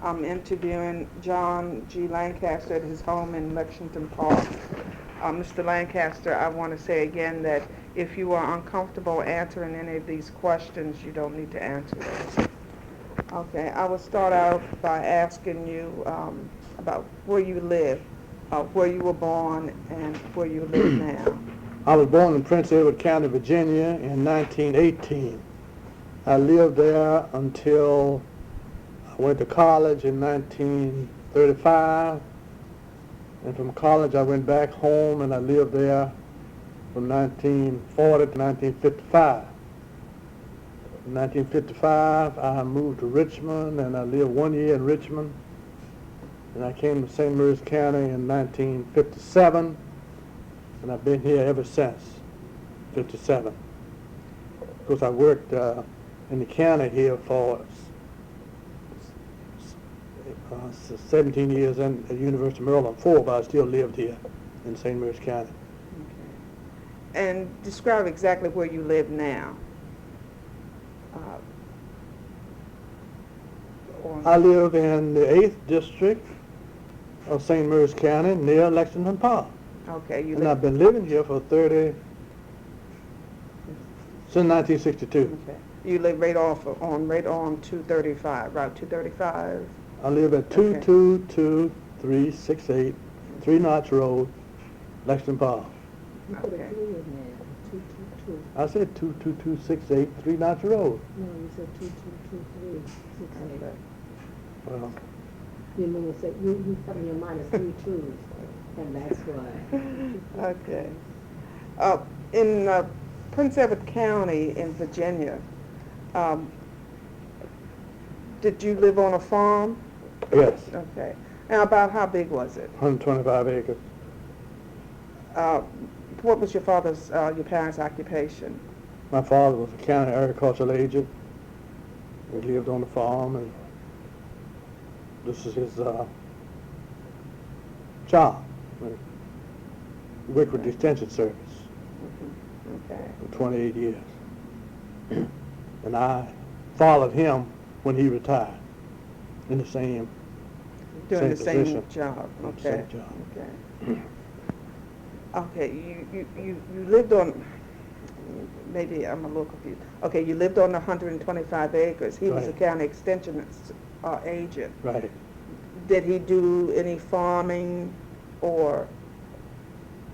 I'm interviewing John G. Lancaster at his home in Lexington Park. Mr. Lancaster, I want to say again that if you are uncomfortable answering any of these questions, you don't need to answer them. Okay, I will start out by asking you about where you live, where you were born, and where you live now. I was born in Prince Edward County, Virginia in 1918. I lived there until I went to college in 1935. And from college I went back home and I lived there from 1940 to 1955. In 1955 I moved to Richmond and I lived 1 year in Richmond. And I came to St. Mary's County in 1957 and I've been here ever since, 57. Of course I worked in the county here for 17 years and at the University of Maryland, 4, but I still lived here in St. Mary's County. Okay. And describe exactly where you live now. I live in the 8th District of St. Mary's County near Lexington Park. Okay. And I've been living here for since 1962. Okay. You live right on 235, Route 235? I live at 222368 3 Notch Road, Lexington Park. Okay. I said 22268 3 Notch Road. No, you said 222368. Okay. Well, You mean you said you put in your mind as 3 twos, and that's why. Okay. In Prince Edward County in Virginia, did you live on a farm? yes, Okay. And about how big was it? 125 acres. What was your parents' occupation? My father was a county agricultural agent. He lived on the farm, and this is his job. He worked with the Extension Service Okay. for 28 years. And I followed him when he retired in the same Doing the same position. job. Okay. Same job. Okay. Okay. You lived on. Maybe I'm a little confused. Okay, you lived on 125 acres. He was a Right. county extension agent. Right. Did he do any farming or?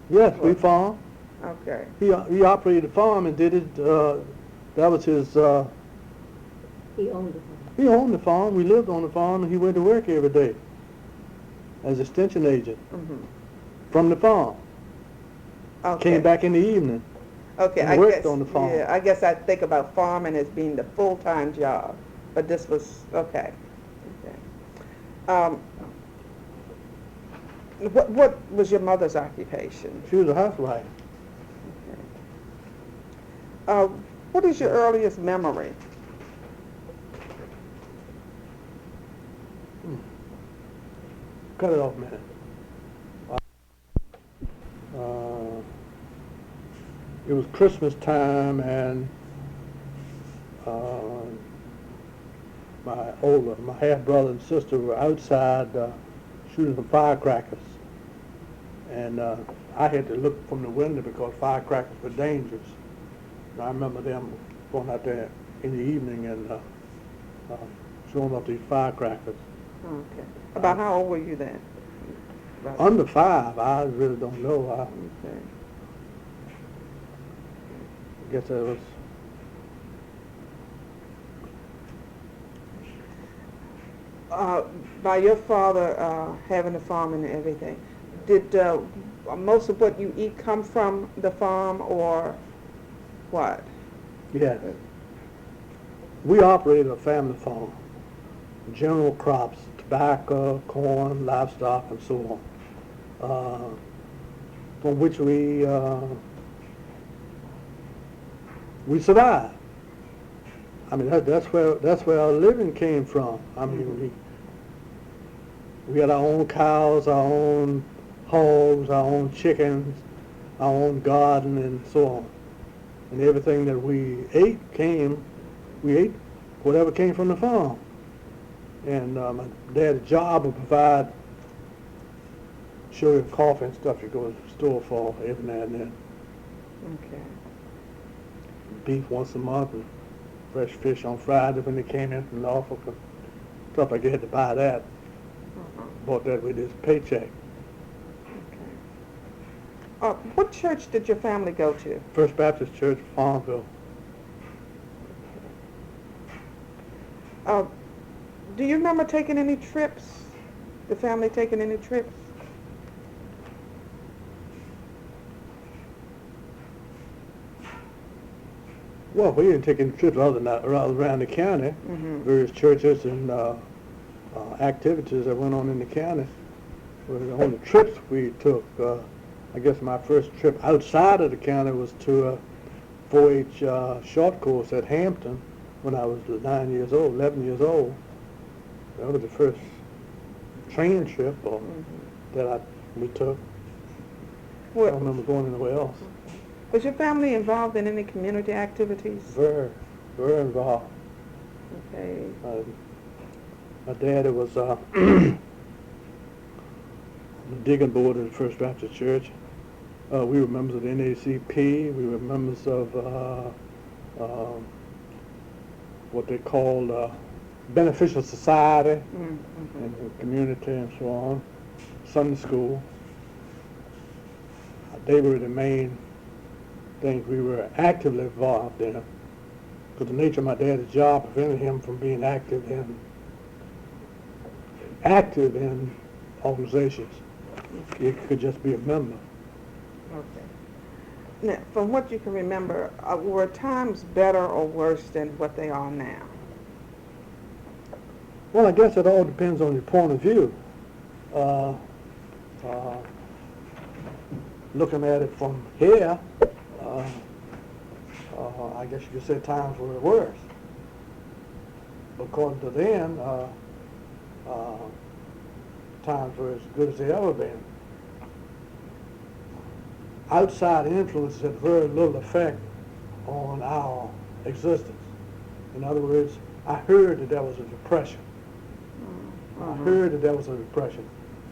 Yes, we farmed. Okay. He operated a farm and did it. That was his. He owned the farm. He owned the farm. We lived on the farm, and he went to work every day as extension agent Mm-hmm. from the farm. Okay. Came back in the evening. Okay, and I worked guess, on the farm. Yeah, I guess I think about farming as being the full-time job, but this was, okay. What was your mother's occupation? She was a housewife. What is your earliest memory? Cut it off a minute. It was Christmas time, and my half brother and sister were outside shooting some firecrackers, and I had to look from the window because firecrackers were dangerous. And I remember them going out there in the evening and showing off these firecrackers. Okay. About how old were you then? About- Under 5, I really don't know. Okay. I guess it was. By your father having a farm and everything, did most of what you eat come from the farm or what? Yes. We operated a family farm. General crops, tobacco, corn, livestock, and so on, from which we survived. I mean, that's where our living came from. I mean, we had our own cows, our own hogs, our own chickens, our own garden, and so on. And everything that we ate we ate whatever came from the farm. And my dad's job would provide sugar, coffee, and stuff you go to the store for every now and then. Okay. Beef once a month and fresh fish on Friday when they came in from Norfolk. And stuff like that, had to buy that. Bought that with his paycheck. Okay. What church did your family go to? First Baptist Church, Farmville. Do you remember taking any trips? The family taking any trips? Well, we didn't take any trips other than that, around the county, various churches and activities that went on in the county. Well, the only trips we took, I guess my first trip outside of the county was to a 4-H short course at Hampton when I was 11 years old. That was the first training trip that we took. I don't remember going anywhere else. Was your family involved in any community activities? Very, very involved. Okay. My dad was the digging board at the First Baptist Church. We were members of the NACP. We were members of what they called beneficial society and the community and so on. Sunday school. They were the main things we were actively involved in. Because the nature of my dad's job prevented him from being active in organizations. He could just be a member. Okay. Now, from what you can remember, were times better or worse than what they are now? Well, I guess it all depends on your point of view. Looking at it from here, I guess you could say times were worse. According to them, times were as good as they ever been. Outside influences had very little effect on our existence. In other words, I heard that there was a depression. I heard that there was a depression.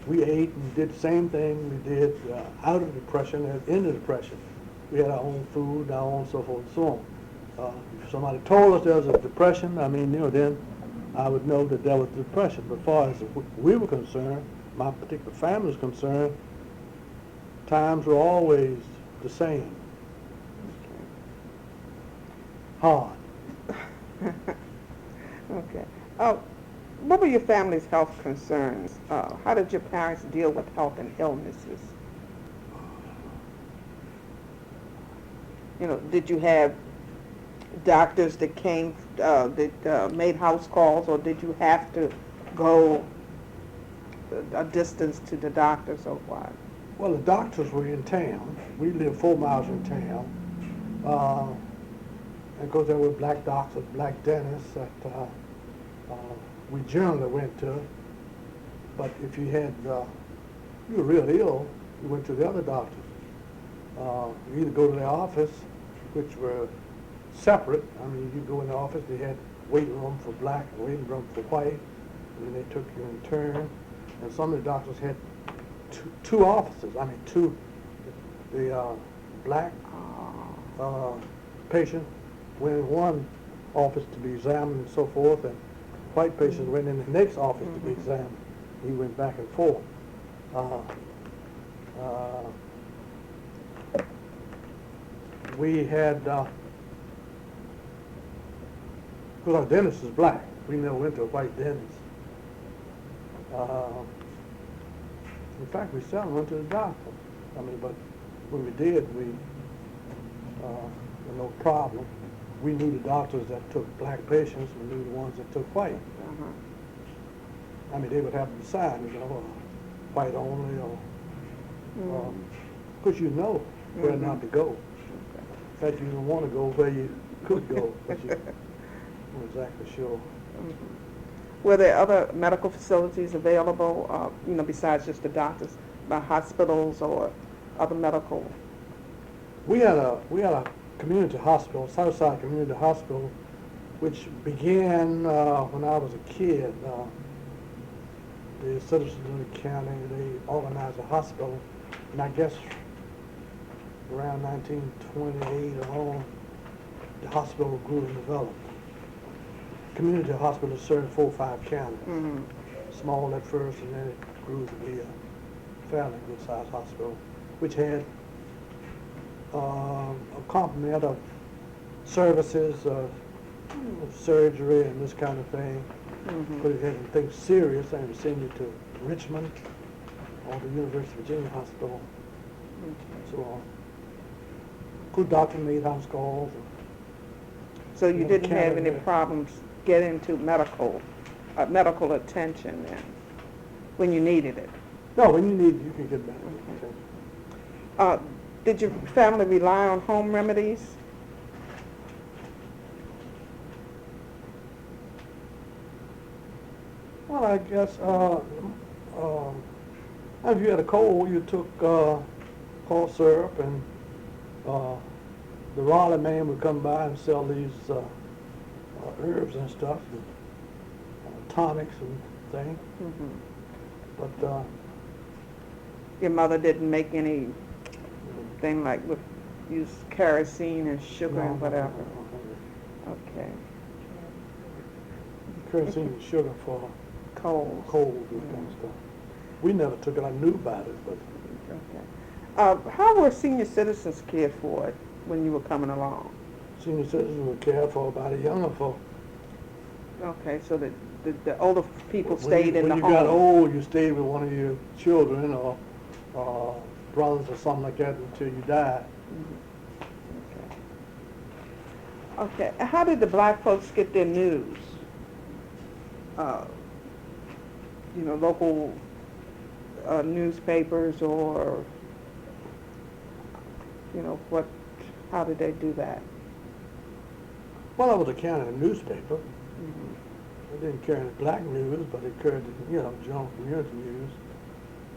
We ate and did the same thing we did out of depression and in the depression. We had our own food, our own so forth and so on. If somebody told us there was a depression, then I would know that there was a depression. But as far as we were concerned, my particular family was concerned, times were always the same. Hard. Okay. What were your family's health concerns? How did your parents deal with health and illnesses? Did you have doctors that came, that made house calls, or did you have to go a distance to the doctors or what? Well, the doctors were in town. We lived 4 miles from town. And of course, there were black doctors, black dentists that we generally went to. But if you were real ill, you went to the other doctors. You either go to their office, which were separate. You go in the office, they had waiting room for black and waiting room for white, and then they took you in turn. And some of the doctors had two offices. The black patient went in one office to be examined and so forth, and white patients went in the next office to be examined. He went back and forth. We had, because our dentist is black, we never went to a white dentist. In fact, we seldom went to the doctor. But when we did, we no problem. We knew the doctors that took black patients. We knew the ones that took white. They would have to decide, white only, or because where not to go. In fact, you didn't want to go where you could go, but you weren't exactly sure. Were there other medical facilities available, besides just the doctors, by hospitals or other medical? We had a community hospital, Southside Community Hospital, which began when I was a kid. the citizens of the county, they organized a hospital, and I guess around 1928 or on, the hospital grew and developed. Community hospital served 4 or 5 counties. Mm-hmm. Small at first, and then it grew to be a fairly good-sized hospital, which had a complement of services of surgery and this kind of thing. Mm-hmm. But if you had anything serious, they would send you to Richmond or the University of Virginia Hospital, and so on. Good doctor made house calls. So you Yeah, didn't have any Canada. problems getting to medical attention then, when you needed it? No, when you need it, you can get medical attention. Did your family rely on home remedies? Well, I guess if you had a cold, you took cough syrup, and the Raleigh man would come by and sell these herbs and stuff, and tonics and things. Mm-hmm. But Your mother didn't make any thing like with use kerosene and sugar and whatever? Okay. Kerosene and sugar for Cold. cold and kind of stuff. We never took it. I knew about it, but Okay. How were senior citizens cared for when you were coming along? senior citizens were cared for by the younger folk. Okay, so the older people When stayed in the When home. you got old, you stayed with one of your children or brothers or something like that until you died. Okay. Okay. How did the black folks get their news? Local newspapers or, how did they do that? Well, I was a county newspaper. I didn't carry any black news, but it carried, general community news.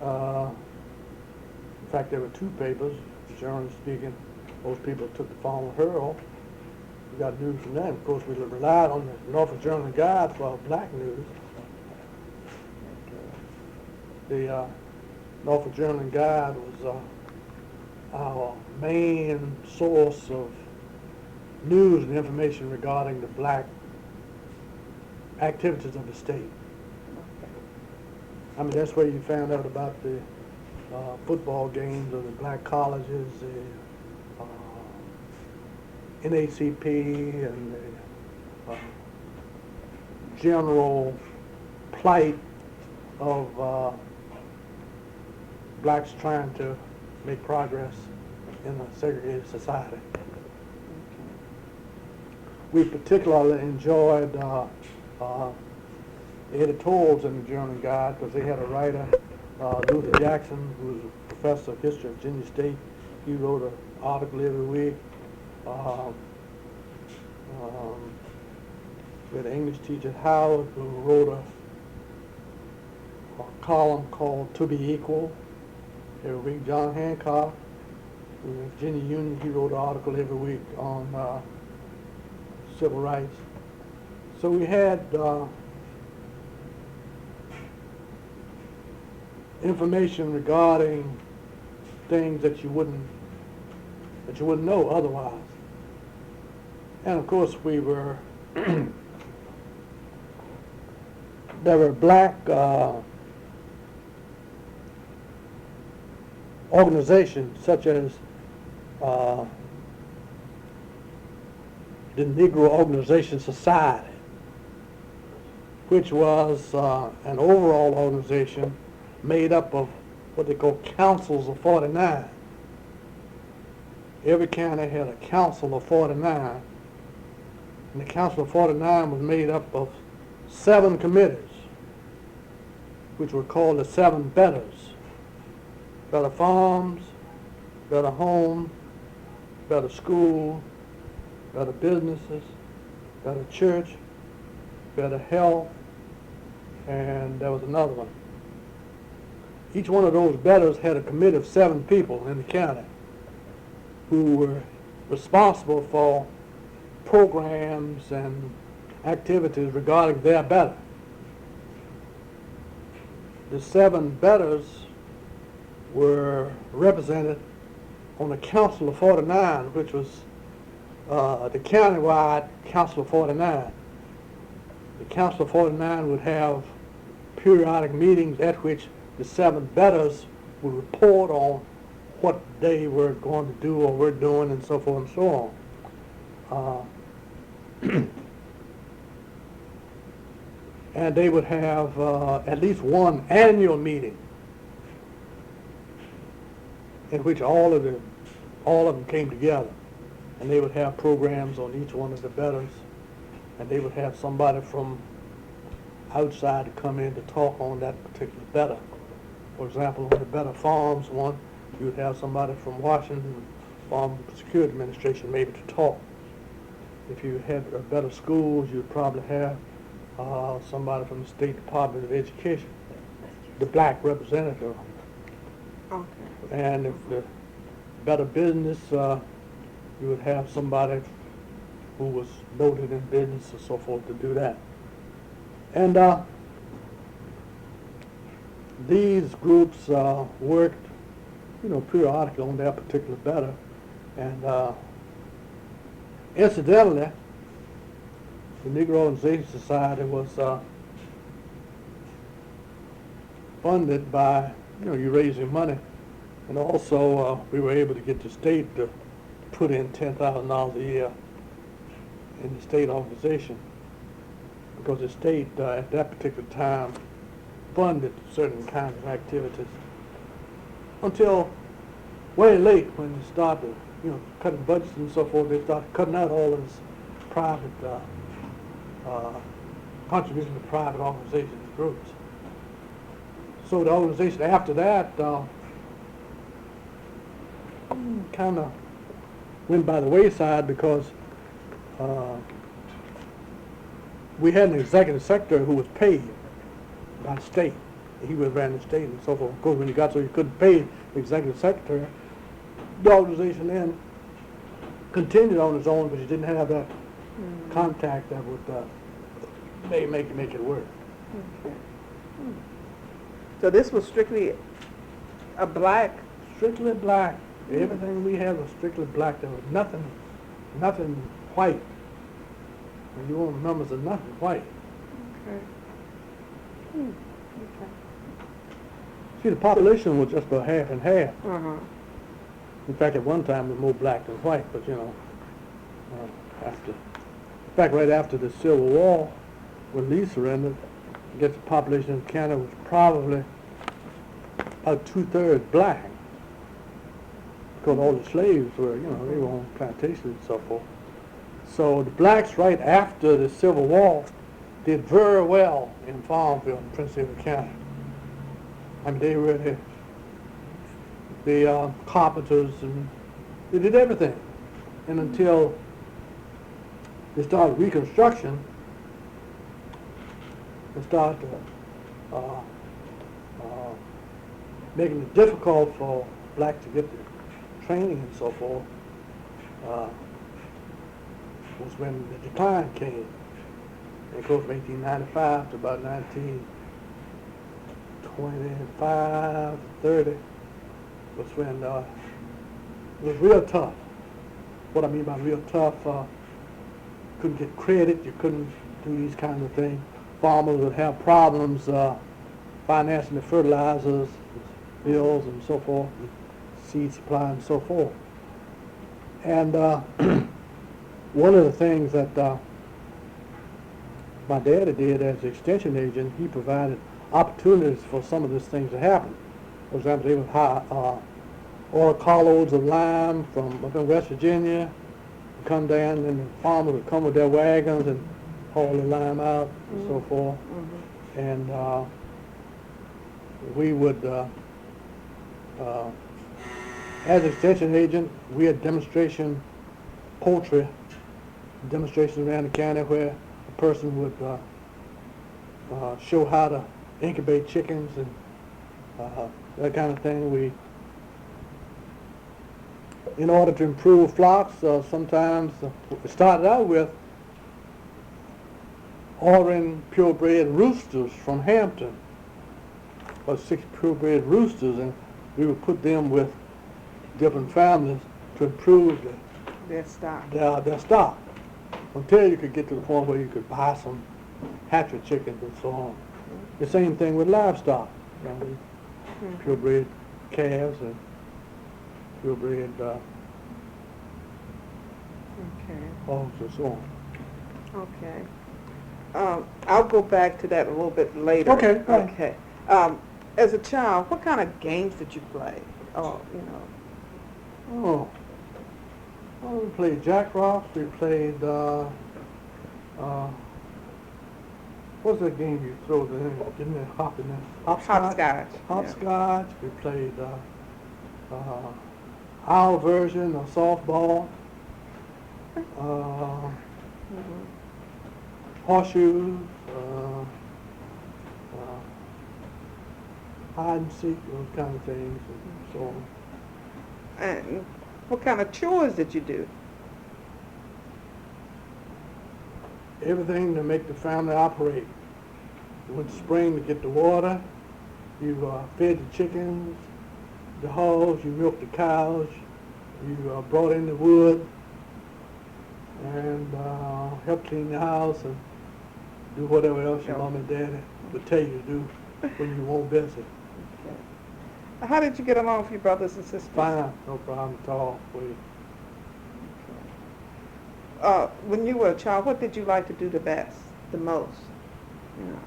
In fact, there were 2 papers. Generally speaking, most people took the Farmer Herald. We got news from them. Of course, we relied on the Norfolk Journal and Guide for our black news. The Norfolk Journal and Guide was our main source of news and information regarding the black activities of the state. I mean, that's where you found out about the football games of the black colleges, the NACP, and the general plight of blacks trying to make progress in a segregated society. We particularly enjoyed the editorials in the Journal and Guide because they had a writer, Luther Jackson, who was a professor of history at Virginia State. He wrote an article every week. We had an English teacher at Howard who wrote a column called To Be Equal every week. John Hancock, who was in Virginia Union, he wrote an article every week on civil rights. So we had information regarding things that you wouldn't know otherwise. And of course, we were there were black organizations such as the Negro Organization Society, which was an overall organization made up of what they call councils of 49. Every county had a council of 49, and the council of 49 was made up of 7 committees, which were called the 7 betters. Better farms, better homes, better school, better businesses, better church, better health, and there was another one. Each one of those betters had a committee of 7 people in the county who were responsible for programs and activities regarding their better. the 7 betters were represented on the Council of 49, which was the countywide Council of 49. The Council of 49 would have periodic meetings at which the 7 betters would report on what they were going to do or were doing and so forth and so on. And they would have at least one annual meeting in which all of them came together, and they would have programs on each one of the betters, and they would have somebody from outside to come in to talk on that particular better. For example, on the Better Farms one, you would have somebody from Washington Farm Security Administration maybe to talk. If you had better schools, you'd probably have somebody from the State Department of Education, the black representative. Okay. And if the better business, you would have somebody who was noted in business and so forth to do that. And these groups worked, periodically on their particular better. And incidentally, the Negro Organization Society was funded by, you raising money. And also, we were able to get the state to put in $10,000 a year in the state organization, because the state at that particular time funded certain kinds of activities until way late, when they started, cutting budgets and so forth. They started cutting out all of this private contribution to private organizations and groups. So the organization after that kind of went by the wayside, because we had an executive secretary who was paid by the state. He was ran the state and so forth. Of course, when you got so you couldn't pay the executive secretary, the organization then continued on its own, but you didn't have that contact that would make it work. Okay. So this was strictly a black? Strictly black. Everything we had was strictly black. There was nothing white. And you want numbers of nothing white. Okay. Okay. See, the population was just about half and half. Uh-huh. In fact, at one time, it was more black than white, but right after the Civil War, when Lee surrendered, I guess the population of Canada was probably about 2/3 black, because all the slaves were, they were on plantations and so forth. So the blacks right after the Civil War did very well in Farmville and Prince Edward County. I mean, they were the carpenters, and they did everything. And until they started Reconstruction, they started making it difficult for blacks to get the training and so forth. Was when the decline came. And of course, from 1895 to about 1925, 30 was when it was real tough. What I mean by real tough, couldn't get credit, you couldn't do these kinds of things. Farmers would have problems financing the fertilizers, bills and so forth, and seed supply and so forth. And one of the things that my daddy did as the extension agent, he provided opportunities for some of these things to happen. For example, they would hire oil carloads of lime from up in West Virginia, come down, and the farmers would come with their wagons and haul the lime out and so forth. And we would, as extension agent, we had demonstration poultry demonstrations around the county where a person would show how to incubate chickens and that kind of thing. In order to improve flocks, sometimes it started out with ordering purebred roosters from Hampton or 6 purebred roosters, and we would put them with different families to improve Their stock. their stock until you could get to the point where you could buy some hatchery chickens and so on. The same thing with livestock, you know, purebred calves and purebred Okay. hogs and so on. Okay. I'll go back to that a little bit later. Okay, fine. Okay. As a child, what kind of games did you play? Oh, you know. Oh, well, we played Jack Ross. We played, what's that game you throw in there, hopping there? Hopscotch. Yeah. Hopscotch. We played our version of softball, horseshoes, hide and seek, those kind of things, and so on. And what kind of chores did you do? Everything to make the family operate. You went to spring to get the water, you fed the chickens, the hogs, you milked the cows, you brought in the wood, and helped clean the house and do whatever else your mom and daddy would tell you to do when you weren't busy. Okay. How did you get along with your brothers and sisters? Fine, no problem at all. When you were a child, what did you like to do the best, the most? You know.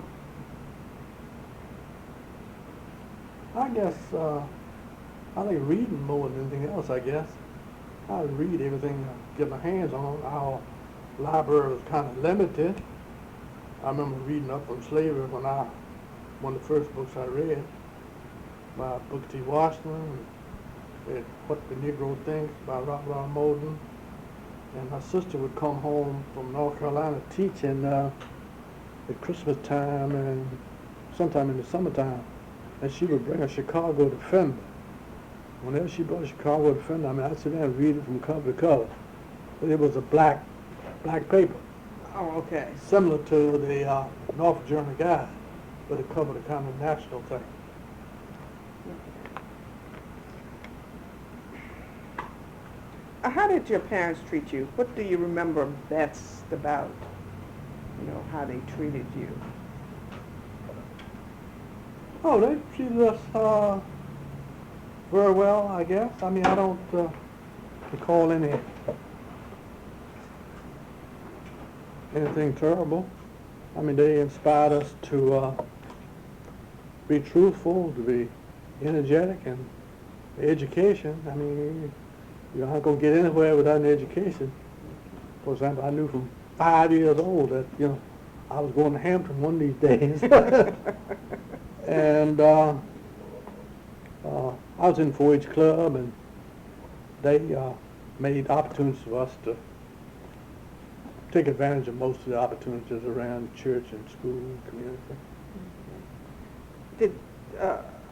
I guess I think reading more than anything else. I guess I would read everything I get my hands on. Our library was kind of limited. I remember reading up on slavery one of the first books I read by Booker T. Washington, and What the Negro Thinks by Robert R. Moulton. And my sister would come home from North Carolina teaching at Christmas time and sometime in the summertime, and she would bring a Chicago Defender. Whenever she brought a Chicago Defender, I mean, I'd sit there and read it from cover to cover. But it was a black paper, Oh, okay. similar to the Norfolk Journal Guide, but it covered a kind of national thing. How did your parents treat you? What do you remember best about, you know, how they treated you? Oh, they treated us very well, I guess. I mean, I don't recall anything terrible. I mean, they inspired us to be truthful, to be energetic, and education. I mean, you're not going to get anywhere without an education. For example, I knew from 5 years old that, you know, I was going to Hampton one of these days. And I was in the 4-H club, and they made opportunities for us to take advantage of most of the opportunities around church and school and community.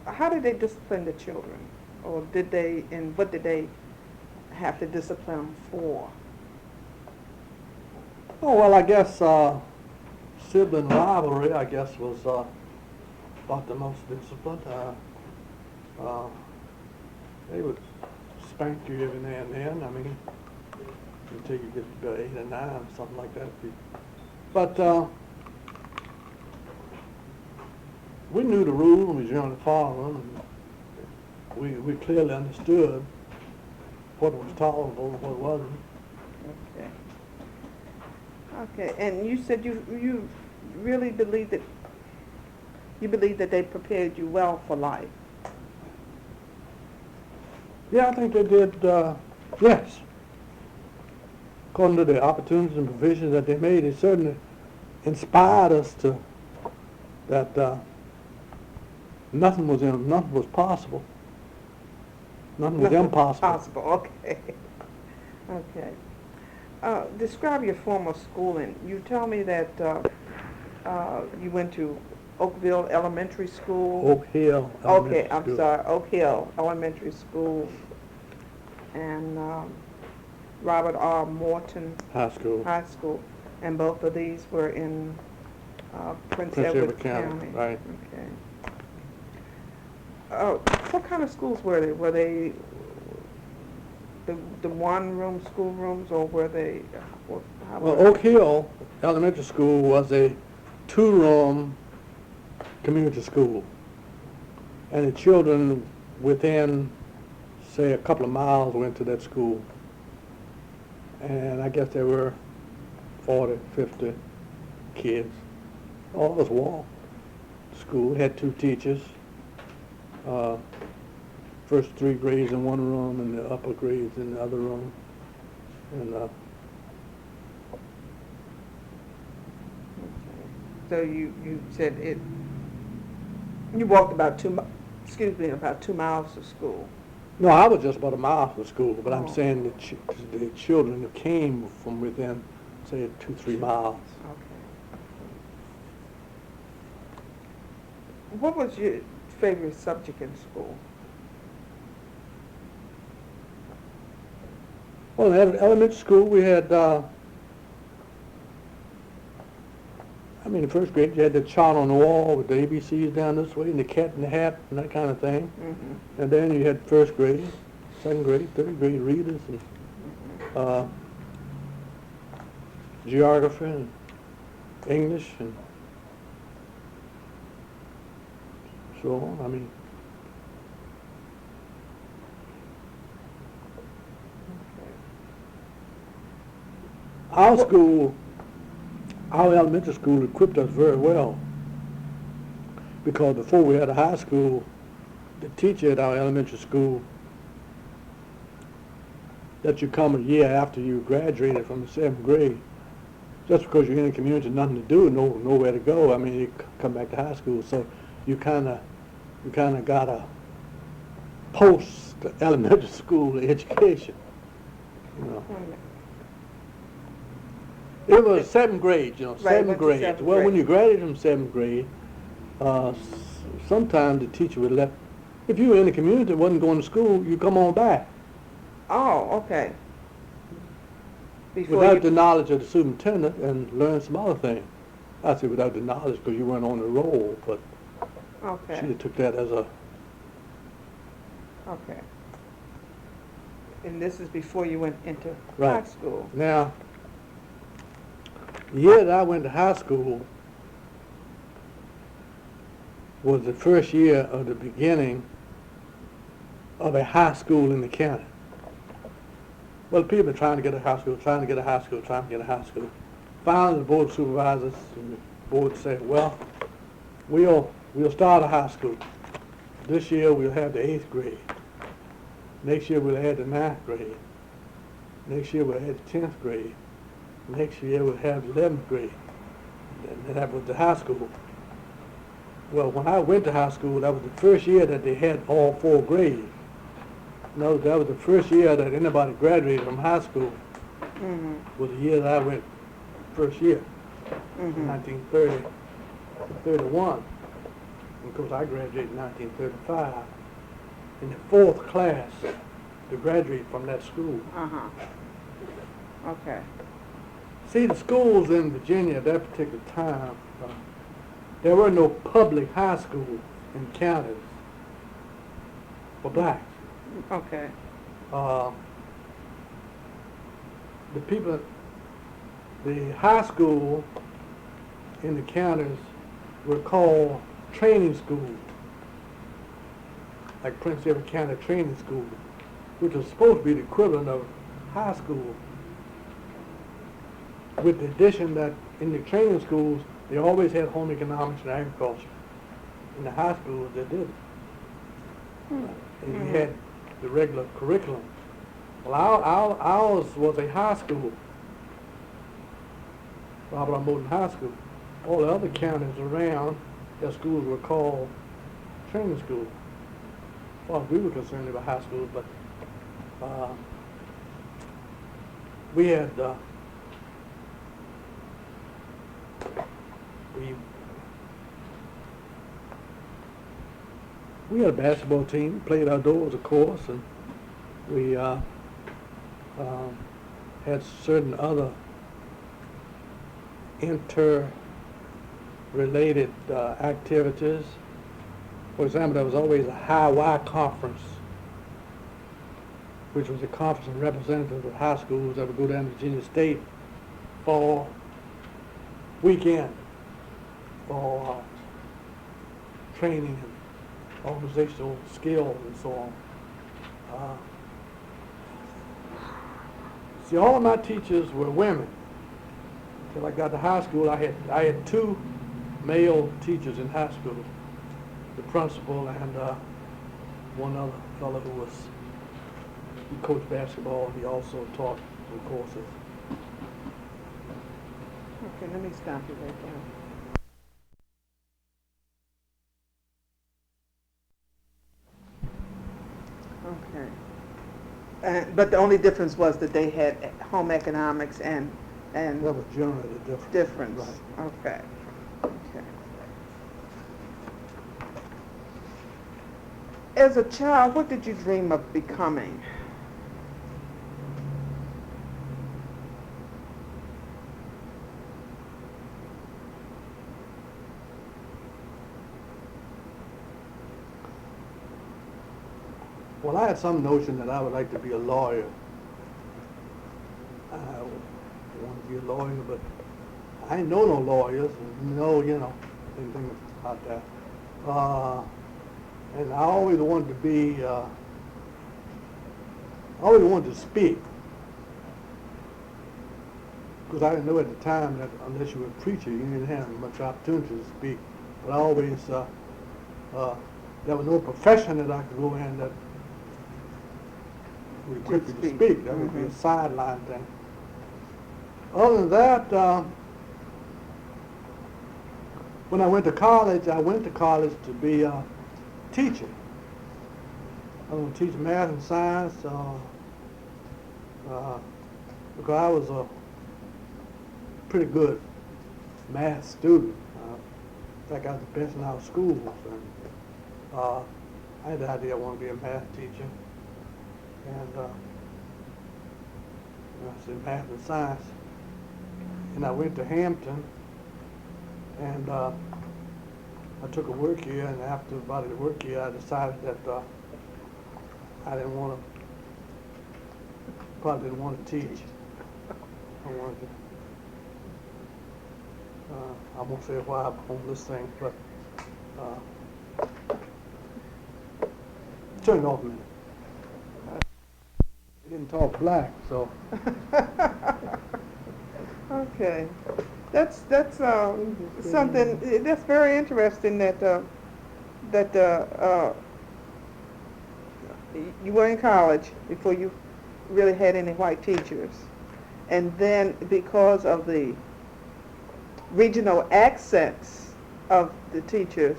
How did they discipline the children? Or did they, and what did they have to discipline them for? Oh, well, I guess sibling rivalry, I guess, was about the most disciplined. They would spank you every now and then. I mean, until you get to about 8 or 9, something like that. But we knew the rules and we generally followed them. And we clearly understood what was tolerable and what wasn't. Okay. Okay, and you said you really believe that they prepared you well for life. Yeah, I think they did, yes. According to the opportunities and provisions that they made, it certainly inspired us to that nothing was possible. Nothing was impossible. Possible, okay. Okay. Describe your former schooling. You tell me that you went to Oakville Elementary School. Oak Hill Elementary Okay, I'm School. sorry, Oak Hill Elementary School, and Robert R. Morton High School. High School, and both of these were in Prince Prince Edward Edward County, right. Okay. What kind of schools were they? Were they the one-room schoolrooms, or were they? How Well, was it? Oak Hill Elementary School was a two-room community school, and the children within, say, a couple of miles went to that school. And I guess there were 40, 50 kids. All of us walked to school, had two teachers, first three grades in one room and the upper grades in the other room. And So you said you walked about about 2 miles to school. no, I was just about a mile from school, but I'm Oh. saying the children who came from within, say, 2-3 miles. Okay. What was your favorite subject in school? Well, in elementary school, we had, in first grade, you had the chart on the wall with the ABCs down this way and the cat in the hat and that kind of thing. Mm-hmm. And then you had first grade, second grade, third grade readers and geography and English and so on. Our school, our elementary school equipped us very well, because before we had a high school, the teacher at our elementary school let you come a year after you graduated from the 7th grade. Just because you're in the community, nothing to do, nowhere to go. You come back to high school, so you kind of got a post-elementary school education. It was 7th grade, Right, 7th went to grade. 7th Well, when grade. you graduated from 7th grade, sometimes the teacher would let, if you were in the community and wasn't going to school, you come on back. Oh, okay. Before Without the knowledge of the superintendent and learn some other things. I say without the knowledge because you weren't on the roll, but Okay. she took that as a, Okay. And this is before you went into Right. high school. now, the year that I went to high school was the first year of the beginning of a high school in the county. Well, people have been trying to get a high school, trying to get a high school. Finally, the board of supervisors and the board said, well, we'll start a high school. This year we'll have the 8th grade. Next year we'll have the 9th grade. Next year we'll have the 10th grade. Next year we'll have the 11th grade. And that was the high school. Well, when I went to high school, that was the first year that they had all 4 grades. No, that was the first year that anybody graduated from high school. Mm-hmm. Was the year that I went first year, Mm-hmm. 1930, 31. Of course, I graduated in 1935. In the 4th class to graduate from that school. Uh-huh. Okay. See, the schools in Virginia at that particular time, there were no public high schools in counties for blacks. Okay. The high school in the counties were called training schools, like Prince Edward County Training School, which was supposed to be the equivalent of high school, with the addition that in the training schools, they always had home economics and agriculture. In the high schools, they didn't. And you had the regular curriculum. Well, ours was a high school, Robert Moulton High School. All the other counties around, their schools were called training schools. Well, we were concerned about high schools, but we had we had a basketball team, played outdoors, of course, and we had certain other interrelated activities. For example, there was always a high-Y conference, which was a conference of representatives of high schools that would go down to Virginia State for weekend for training and organizational skills and so on. See, all of my teachers were women. Until I got to high school, I had two male teachers in high school, the principal and one other fellow he coached basketball. He also taught some courses. Okay, let me stop you right there. Okay. But the only difference was that they had home economics and That was generally the difference. Right. Okay. Okay. As a child, what did you dream of becoming? Well, I had some notion that I would like to be a lawyer. I wanted to be a lawyer, but I didn't know no lawyers, and anything about that. And I always wanted to be, I always wanted to speak. Because I didn't know at the time that unless you were a preacher, you didn't have much opportunity to speak. But I always, there was no profession that I could go in that would equip you to speak. That would be a sideline thing. Other than that, when I went to college to be a teacher. I was going to teach math and science because I was a pretty good math student. In fact, I was the best in our schools. And, I had the idea I wanted to be a math teacher. And I said math and science. And I went to Hampton, and I took a work year, and after about a work year, I decided that I probably didn't want to teach. I wanted to, I won't say why on this thing, but turn it off a minute. I didn't talk black, so. Okay, that's something that's very interesting that you were in college before you really had any white teachers, and then because of the regional accents of the teachers,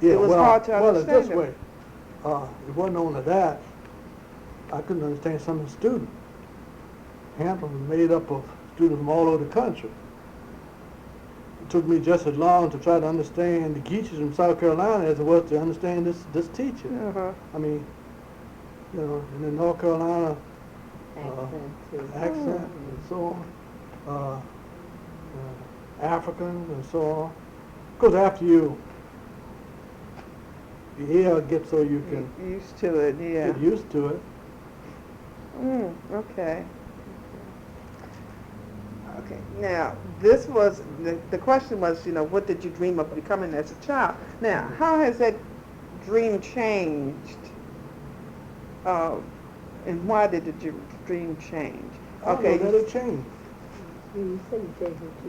it was hard to understand well, it's this them. way. It wasn't only that. I couldn't understand some of the students. Hampton was made up of students from all over the country. It took me just as long to try to understand the Geechees from South Carolina as it was to understand this teacher. Uh-huh. I mean, in the North Carolina accent and so on, Africans and so on. Because after the ear gets so you can Used to it, yeah. get used to it. Okay. Okay. Now, this was the question was, what did you dream of becoming as a child? Now, how has that dream changed? And why did the dream change? Okay, that it changed. You said you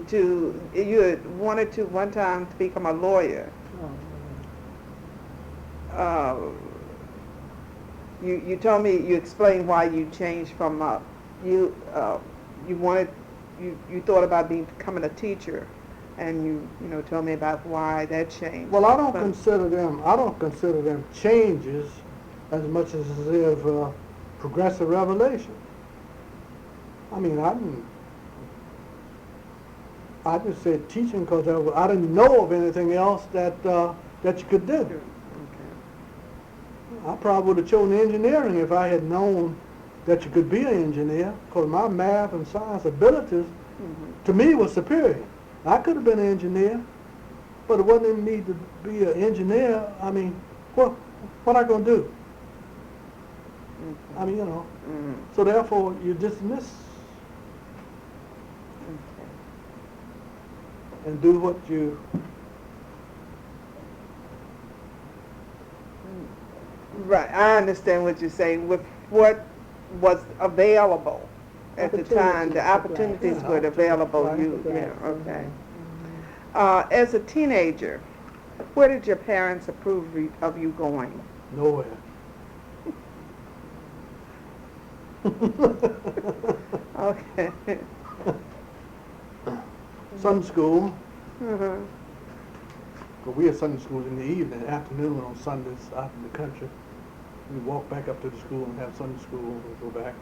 changed it You had wanted to one time to become a lawyer. You told me, you explained why you changed from you thought about becoming a teacher, and you told me about why that changed. Well, I don't consider them changes as much as if progressive revelation. I mean, I just said teaching because I didn't know of anything else that you could do. Okay. I probably would have chosen engineering if I had known that you could be an engineer, because my math and science abilities to me was superior. I could have been an engineer, But it wasn't even need to be an engineer. I mean, what I gonna do? I mean, you know. Mm. So therefore, you dismiss Okay. and do what you. Right, I understand what you're saying. With what was available at the time, the opportunities Yeah, were available. right. You, yeah, Right. okay. As a teenager, where did your parents approve of you going? Nowhere. Okay. Sunday school. Uh-huh. But we had Sunday school in the evening, afternoon on Sundays out in the country. We walk back up to the school and have Sunday school and go back.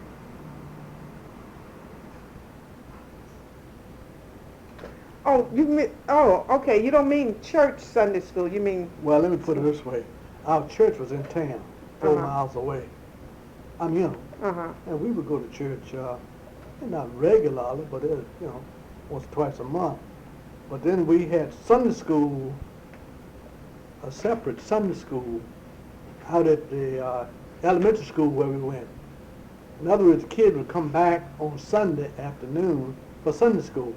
Oh, you mean? Oh, okay. You don't mean church Sunday school. You mean? Well, let me put it this way. Our church was in town, 4 Uh-huh. miles away. I'm young. Uh-huh. And we would go to church, not regularly, but once or twice a month. But then we had Sunday school, a separate Sunday school, out at the elementary school where we went. In other words, the kids would come back on Sunday afternoon for Sunday school.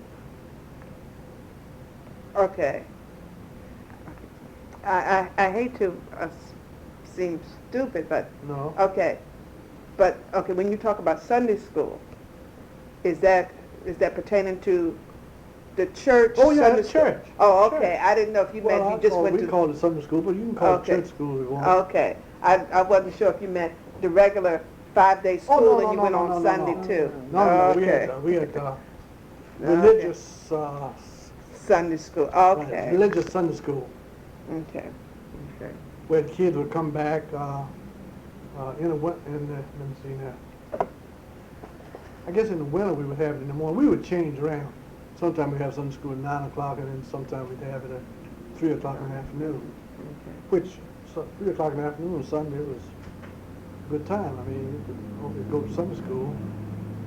Okay. I hate to seem stupid, but No. okay. But okay, when you talk about Sunday school, is that pertaining to the church? Oh, yeah, Sunday that's church. School? Oh, okay. Church. I didn't know if you meant you just went we to. called it Sunday school, but you can call Okay. it church school if you want. Okay. I wasn't sure if you meant the regular 5-day school no, and you no, went no, on no, Sunday no. too. No, Okay. we had religious, Sunday school. right, Okay. religious Sunday school, Okay. Okay. where the kids would come back let me see now. I guess in the winter we would have it in the morning. We would change around. Sometimes we'd have Sunday school at 9 o'clock, and then sometimes we'd have it at 3 o'clock in the afternoon. Okay. Which, 3 o'clock in the afternoon on Sunday was a good time. I mean, you could go to Sunday school.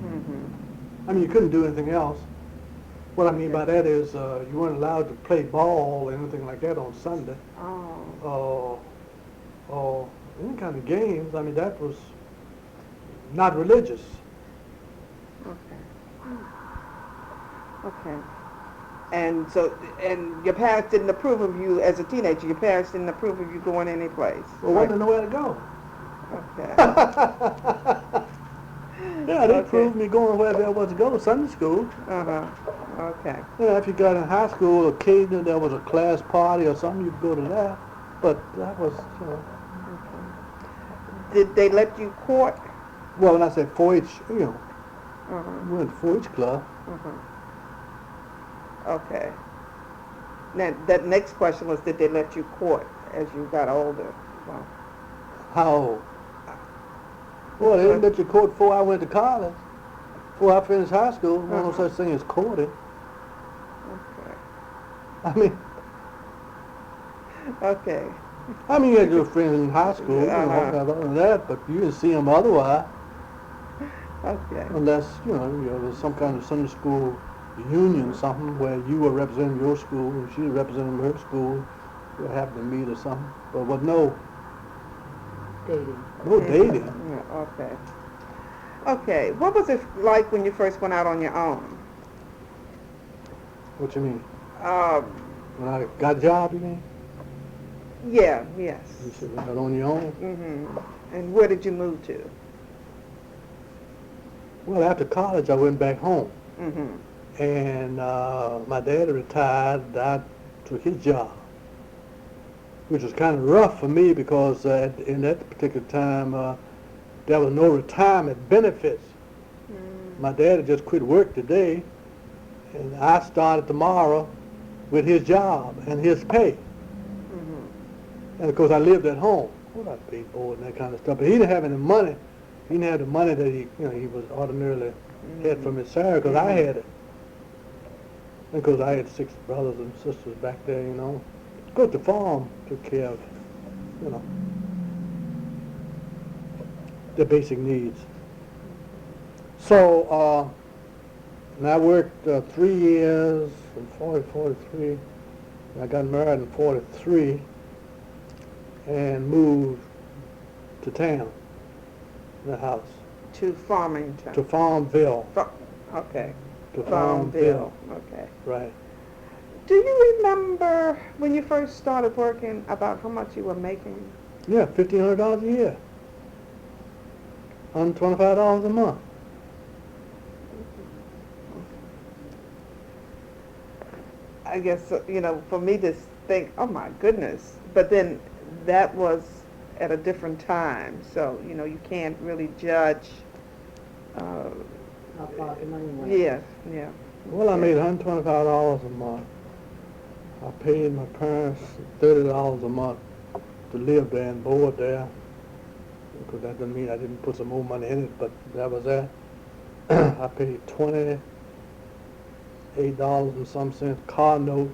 Mm-hmm. I mean, you couldn't do anything else. What I mean by that is you weren't allowed to play ball or anything like that on Sunday. Oh. Or any kind of games. I mean, that was not religious. Okay. Okay. And so, and your parents didn't approve of you as a teenager. Your parents didn't approve of you going any place. Well, wasn't nowhere to go. Okay. Yeah, they Okay. approved me going where there was to go, Sunday school. Uh-huh. Okay. Yeah, if you got in high school, occasionally there was a class party or something, you could go to that. But that was, Did they let you court? well, when I say 4-H, Uh-huh. we went to 4-H club. Uh-huh. Okay. Now, that next question was, did they let you court as you got older? Well, How old? Well, they didn't let you court before I went to college. Before I finished high school, there was no such thing as courting. okay. I mean, Okay. you had your friends in high school, Uh-huh. other than that, but you didn't see them otherwise, Okay. unless, there was some kind of Sunday school union, something where you were representing your school and she was representing her school. You happened to meet or something, but with no dating. Yeah, okay. Okay. What was it like when you first went out on your own? What you mean? Um, When I got a job, you mean? yeah, yes. You said out on your own? Mm-hmm. And where did you move to? Well, after college, I went back home. Mm-hmm. And my dad retired. I took his job, which was kind of rough for me because in that particular time there was no retirement benefits. My dad had just quit work today, and I started tomorrow with his job and his pay. And of course, I lived at home. Well, I paid board and that kind of stuff, but he didn't have any money. He didn't have the money that he was ordinarily had from his salary, because I had it. Because I had 6 brothers and sisters back there, Of course, the farm took care of, the basic needs. So, and I worked 3 years from 40 to 43. I got married in 43 and moved to town, the house, To Farmington. to Farmville. Okay. To Farmville. Okay. Right. Do you remember when you first started working about how much you were making? Yeah, $1,500 a year. $125 a month. I guess, for me to think, oh my goodness, but then that was at a different time, so, you can't really judge. How far the money went. Yeah. Well, I made $125 a month. I paid my parents $30 a month to live there and board there, because that doesn't mean I didn't put some more money in it, but that was that. I paid $28 and some cents car note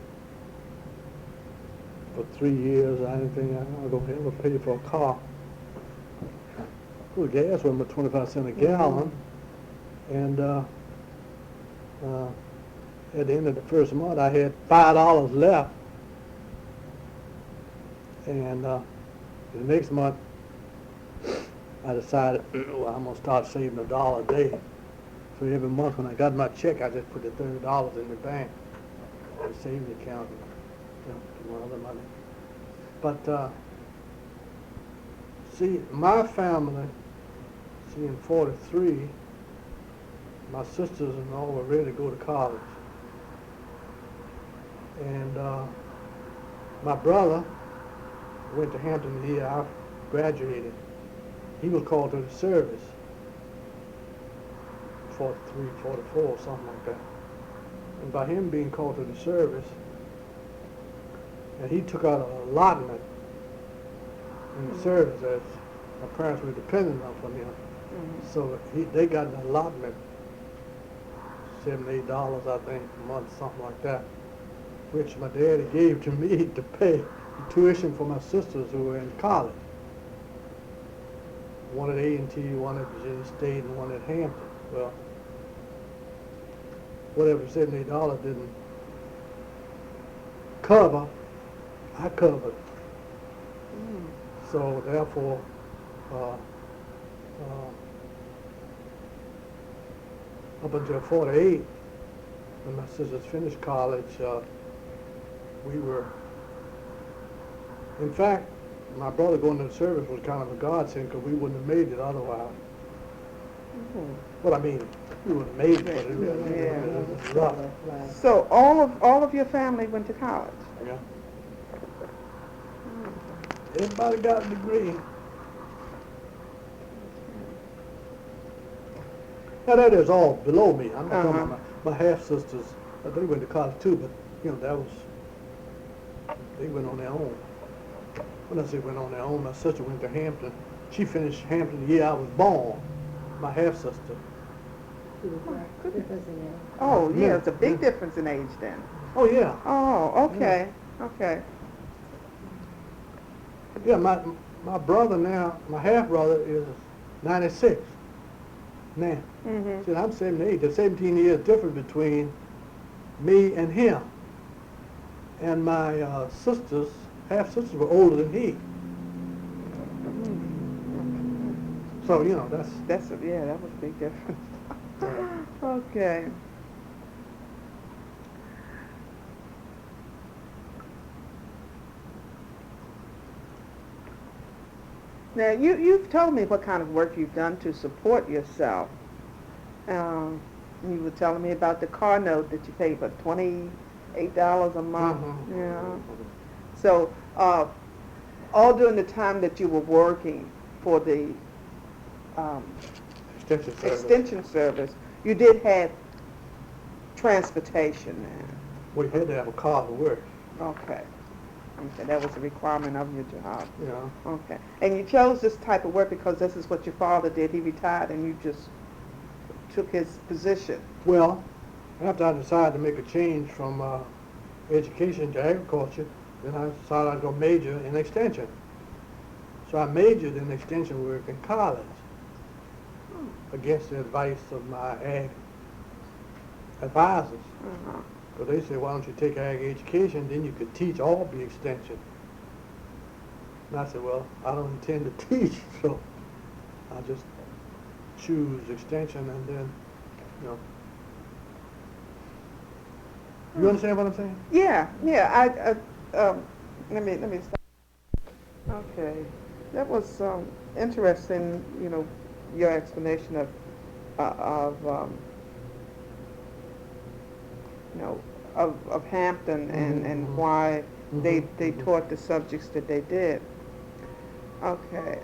for 3 years. I didn't think I was going to ever pay for a car. Well, gas went about 25 cents a gallon, and at the end of the first month, I had $5 left, and the next month, I decided, well, I'm going to start saving $1 a day. So every month when I got my check, I just put the $30 in the bank, the savings account, and get my other money. But see, my family, in 43, my sisters and all were ready to go to college. And my brother went to Hampton the year I graduated. He was called to the service, 43, 44, something like that. And by him being called to the service, and he took out an allotment in the service as my parents were dependent on him. Mm-hmm. So they got an allotment, $7, $8, I think, a month, something like that, which my daddy gave to me to pay the tuition for my sisters who were in college. One at A&T, one at Virginia State, and one at Hampton. Well, whatever $7, $8 didn't cover, I covered. So therefore, up until 48, when my sisters finished college, we were, in fact, my brother going to the service was kind of a godsend because we wouldn't have made it otherwise. Mm-hmm. Well, I mean, we would have made it, but it was rough. So all of your family went to college? Yeah. Everybody got a degree. Now that is all below me. I'm not talking about my half-sisters. They went to college too, but, they went on their own. When I say went on their own, my sister went to Hampton. She finished Hampton the year I was born, my half-sister. Oh, yeah, it's a big difference in age then. Oh, yeah. Oh, okay, okay. Yeah, my brother now, my half-brother is 96 now. Mm-hmm. See, I'm 78. There's 17 years difference between me and him. And my half-sisters were older than he. So, that was a big difference. Okay. Now, you've told me what kind of work you've done to support yourself. You were telling me about the car note that you paid for $28 a month. Mm-hmm. Yeah. So, all during the time that you were working for the extension service, you did have transportation then. We had to have a car to work. Okay. Okay, that was a requirement of your job. Yeah. Okay. And you chose this type of work because this is what your father did. He retired and you just took his position. Well, after I decided to make a change from education to agriculture, then I decided I'd go major in extension. So I majored in extension work in college against the advice of my ag advisors. Uh-huh. Because they said, why don't you take ag education, then you could teach all the extension. And I said, well, I don't intend to teach, so I'll just choose extension and then, you know. You understand what I'm saying? Yeah, let me stop. Okay, that was interesting, you know, your explanation you know, of Hampton and why they taught the subjects that they did. Okay.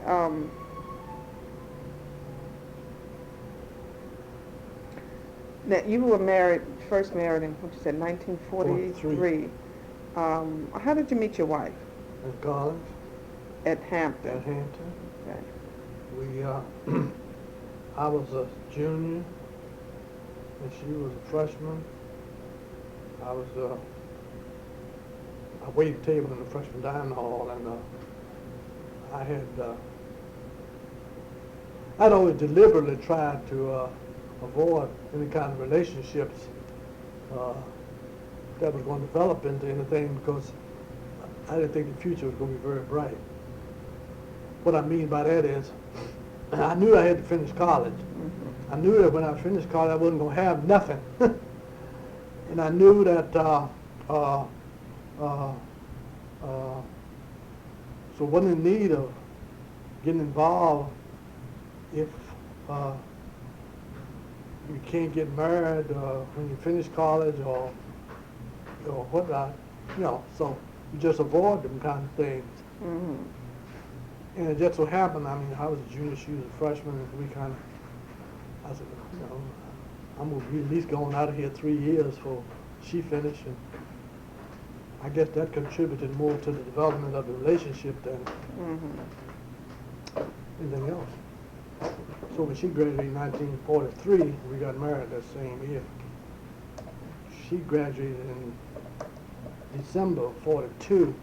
Now you were married, first married in what you said, 1943. How did you meet your wife? At college. At Hampton. At Hampton. Okay. We, I was a junior, and she was a freshman. I waited table in the freshman dining hall, and I'd always deliberately tried to avoid any kind of relationships that was going to develop into anything, because I didn't think the future was going to be very bright. What I mean by that is, I knew I had to finish college. I knew that when I finished college, I wasn't going to have nothing. And I knew that, so wasn't in need of getting involved if you can't get married when you finish college or whatnot, you know, so you just avoid them kind of things. Mm-hmm. And it just so happened, I mean, I was a junior, she was a freshman, and we kind of, I said, you know, I'm going to be at least going out of here 3 years before she finished, and I guess that contributed more to the development of the relationship than anything else. So when she graduated in 1943, we got married that same year. She graduated in December of 42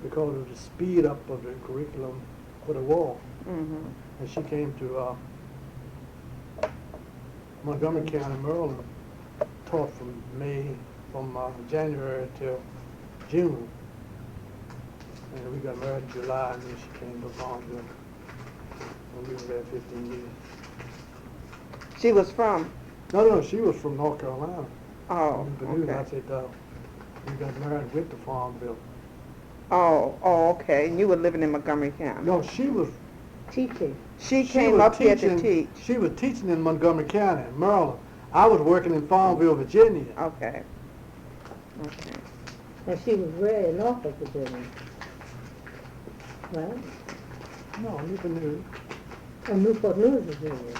because of the speed up of the curriculum for the war. And she came to Montgomery County, Maryland, taught from January till June. And we got married in July, and then she came to Longville. And we were there 15 years. She was from? No, she was from North Carolina. Oh, Okay. I said, we got married with the Farmville. Oh, okay. And you were living in Montgomery County? No, she was Teaching. She came up here to teach. She was teaching in Montgomery County, Maryland. I was working in Farmville, Virginia. Okay. Okay. And she was reared in Norfolk, Virginia. Right? No, Newport News. Oh, Newport News, Virginia.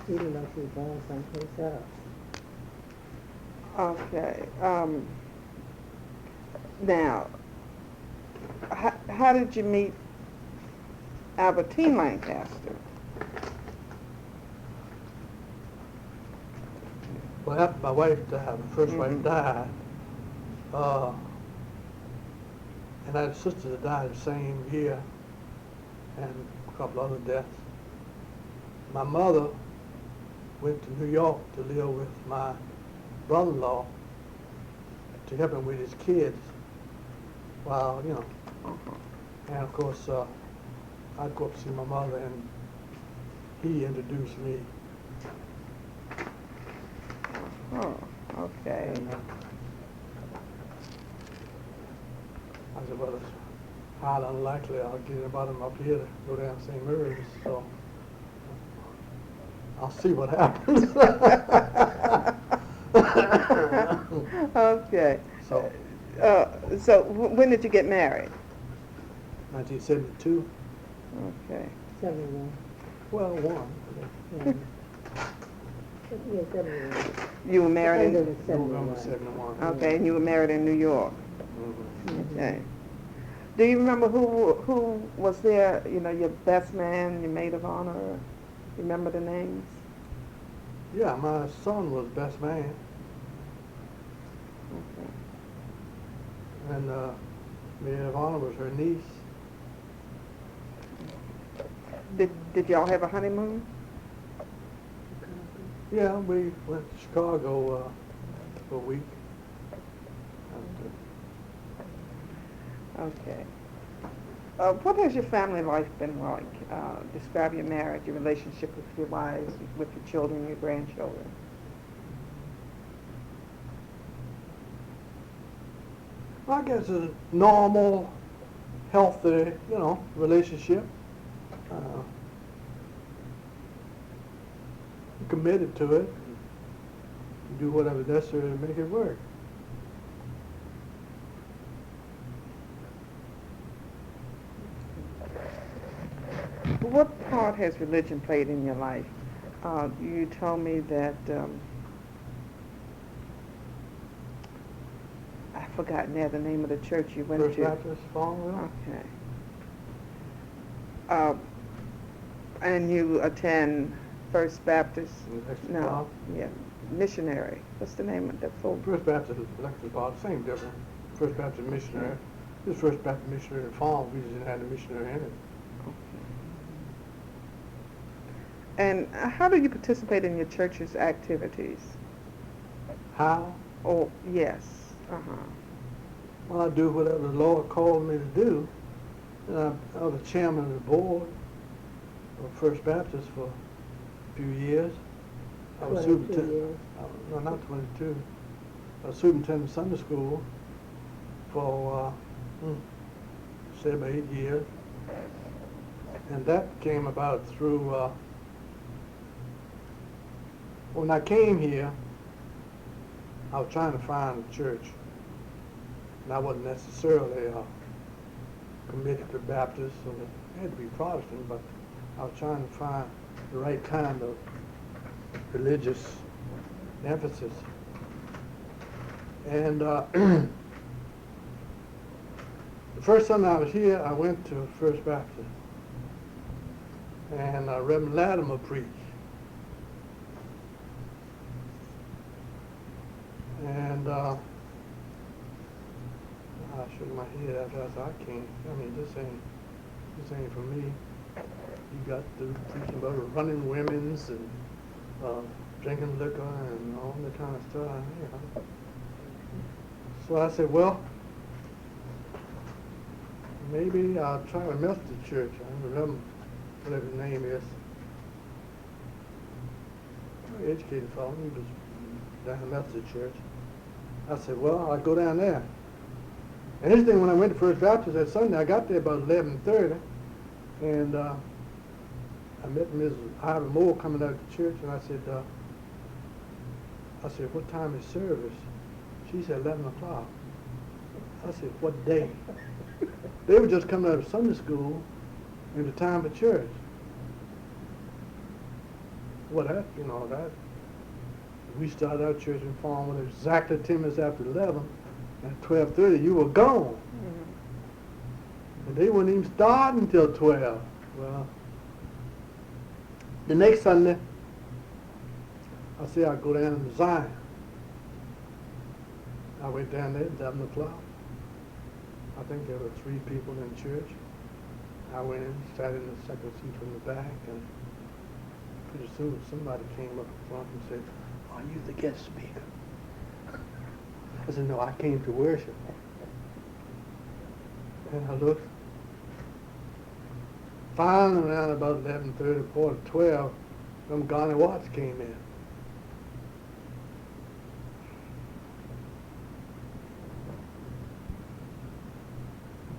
We didn't know she was born someplace else. Okay. Now, how did you meet Albertine Lancaster? Well, after my wife died, my first wife died, and I had a sister that died the same year, and a couple other deaths. My mother went to New York to live with my brother-in-law to help him with his kids while, you know, and of course, I'd go up to see my mother, and he introduced me. Oh, okay. And, I said, well, it's highly unlikely I'll get anybody up here to go down to St. Mary's, so I'll see what happens. Okay. So, So when did you get married? 1972, Okay. 71. well, one. Yeah. Yeah, 71. You were married End of in, the November 71. 71. okay, and you were married in New York. Mhm. Okay. Do you remember who was there, you know, your best man, your maid of honor? Remember the names? Yeah, my son was best man, Okay. and maid of honor was her niece. Did y'all have a honeymoon? Yeah, we went to Chicago for a week. Okay. What has your family life been like? Describe your marriage, your relationship with your wives, with your children, your grandchildren. I guess a normal, healthy, relationship. Committed to it. Do whatever necessary to make it work. What part has religion played in your life? You told me that I forgot now the name of the church you went First to. Baptist, Farmville. Okay. And you attend First Baptist? No. Yeah. Missionary. What's the name of that full? First Baptist Electric Box, same difference. First Baptist missionary. This First Baptist missionary in Farm, we just had a missionary in it. And how do you participate in your church's activities? How? Oh, yes. Well, I do whatever the Lord called me to do. And I was the chairman of the board of First Baptist for a few years. I was 22 superintendent. years. No, not 22. I was superintendent of Sunday school for, say, about 8 years. And that came about through, when I came here, I was trying to find a church. And I wasn't necessarily committed to Baptist, so it had to be Protestant, but I was trying to find the right kind of religious emphasis. And the first Sunday I was here, I went to First Baptist, and Reverend Latimer preached. And I shook my head after I said, I can't. I mean, this ain't for me. You got to preaching about running women's and drinking liquor and all that kind of stuff. So I said, well, maybe I'll try a Methodist church. I don't remember whatever his name is. Very educated fellow. He was down at Methodist church. I said, well, I'll go down there. And this thing, when I went to First Baptist that Sunday, I got there about 11:30, and I met Mrs. Ivy Moore coming out of the church, and I said, what time is service? She said 11 o'clock. I said, what day? They were just coming out of Sunday school and the time for church. Well, that, we started our church in Farmville exactly 10 minutes after 11. At 12:30, you were gone. And they wouldn't even start until 12. Well, the next Sunday, I said I'd go down to Zion. I went down there at 11 o'clock. I think there were 3 people in church. I went in, sat in the second seat from the back, and pretty soon somebody came up front and said, are you the guest speaker? I said, no, I came to worship. And I looked. Finally, around about 11:30, 12, some Ghana Watts came in.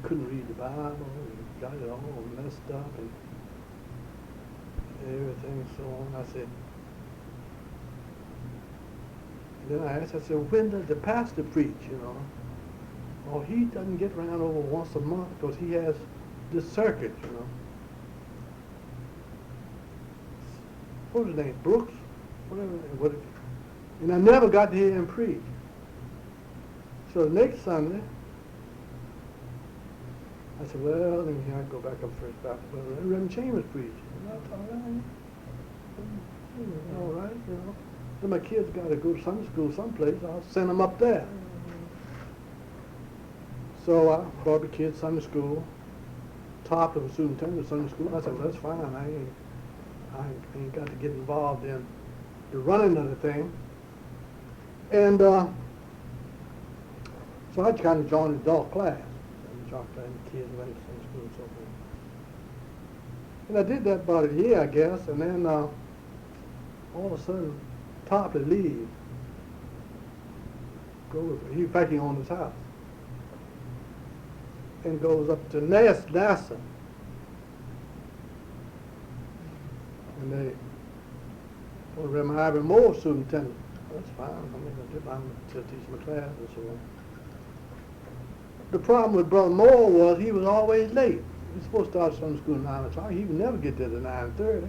Couldn't read the Bible, and got it all messed up and everything and so on. I said, then I asked, I said, when does the pastor preach, Oh, he doesn't get around over once a month because he has this circuit, What was his name? Brooks? Whatever. And I never got to hear him preach. So the next Sunday, I said, well, then I go back up First Baptist. Well, Reverend Chambers preached. And I thought, all right, Then my kids got to go to Sunday school someplace. I'll send them up there. So I brought the kids to Sunday school, talked to the superintendent of Sunday school. I said, well, that's fine. I ain't got to get involved in the running of the thing. And so I kind of joined the adult class. And joined the kids went to Sunday school and so forth. And I did that about a year, I guess, and then all of a sudden, Topley leaves. He's packing on his house. And goes up to NASA. And they want to hire me more superintendent. That's fine. I mean, I'm to teach my class and so on. The problem with Brother Moore was he was always late. He was supposed to start Sunday school at 9 o'clock. He would never get there to 9:30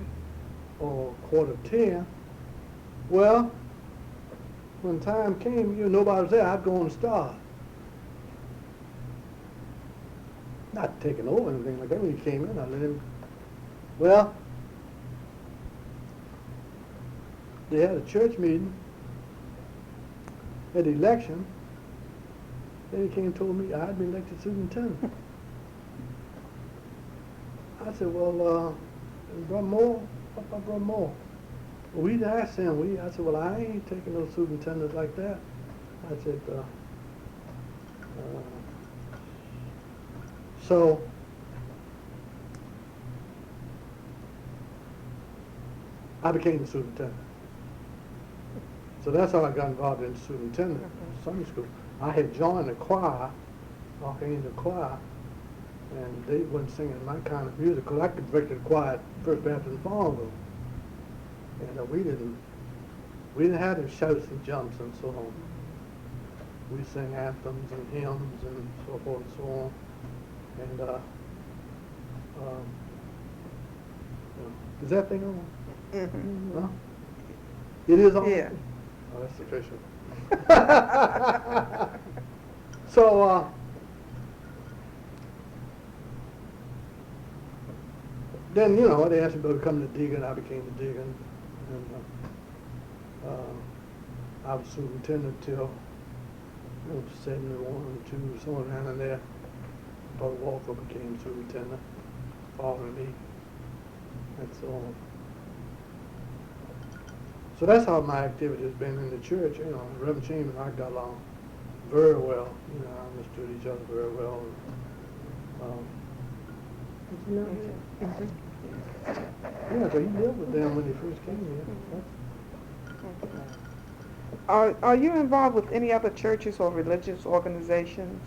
or 9:45. Well, when time came, nobody was there. I'd go on the start. Not taking over anything like that. When he came in, I let him. Well, they had a church meeting, had the election. Then he came and told me I'd been elected superintendent. I said, well, Brother Moore, what about Brother Moore? Well, we'd asked him. I said, well, I ain't taking no superintendent like that. I said, so I became the superintendent. So that's how I got involved in superintendent Sunday school. I had joined the choir, Archangel Choir, and they wasn't singing my kind of music because I could direct the choir at First Baptist Farmville. And we didn't have the shouts and jumps and so on. We sang anthems and hymns and so forth and so on. And is that thing on? Mm-hmm. Huh? It is on? Yeah. Oh, that's official. So, then, they asked me to become the deacon. I became the deacon. And I was superintendent till 71, 2, somewhere around in there. Brother Walker became superintendent, following me, and so on. So that's how my activity has been in the church. Reverend Chambers and I got along very well. I understood each other very well. Did you know him? Yeah, so he lived with them when he first came here. Are you involved with any other churches or religious organizations?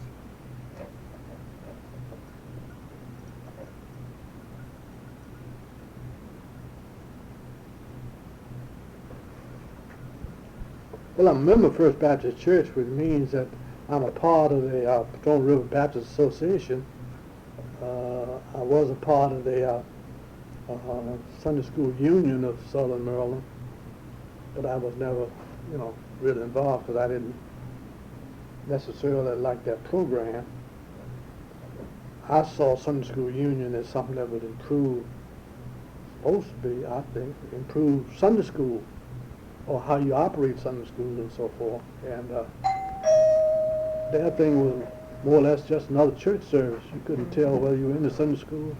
Well, I'm a member of First Baptist Church, which means that I'm a part of the Potomac River Baptist Association. I was a part of the Sunday School Union of Southern Maryland, but I was never, really involved because I didn't necessarily like that program. I saw Sunday School Union as something that would improve, supposed to be, I think, improve Sunday school, or how you operate Sunday school and so forth. And that thing was more or less just another church service. You couldn't tell whether you were in the Sunday school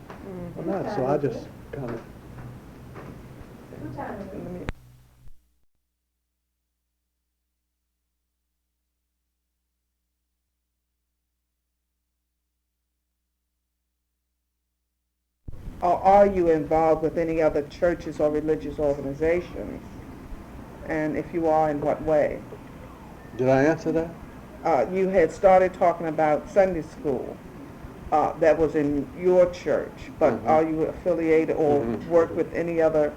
or not. So I just kind of... Or are you involved with any other churches or religious organizations? And if you are, in what way? Did I answer that? You had started talking about Sunday school. That was in your church, but are you affiliated or work with any other,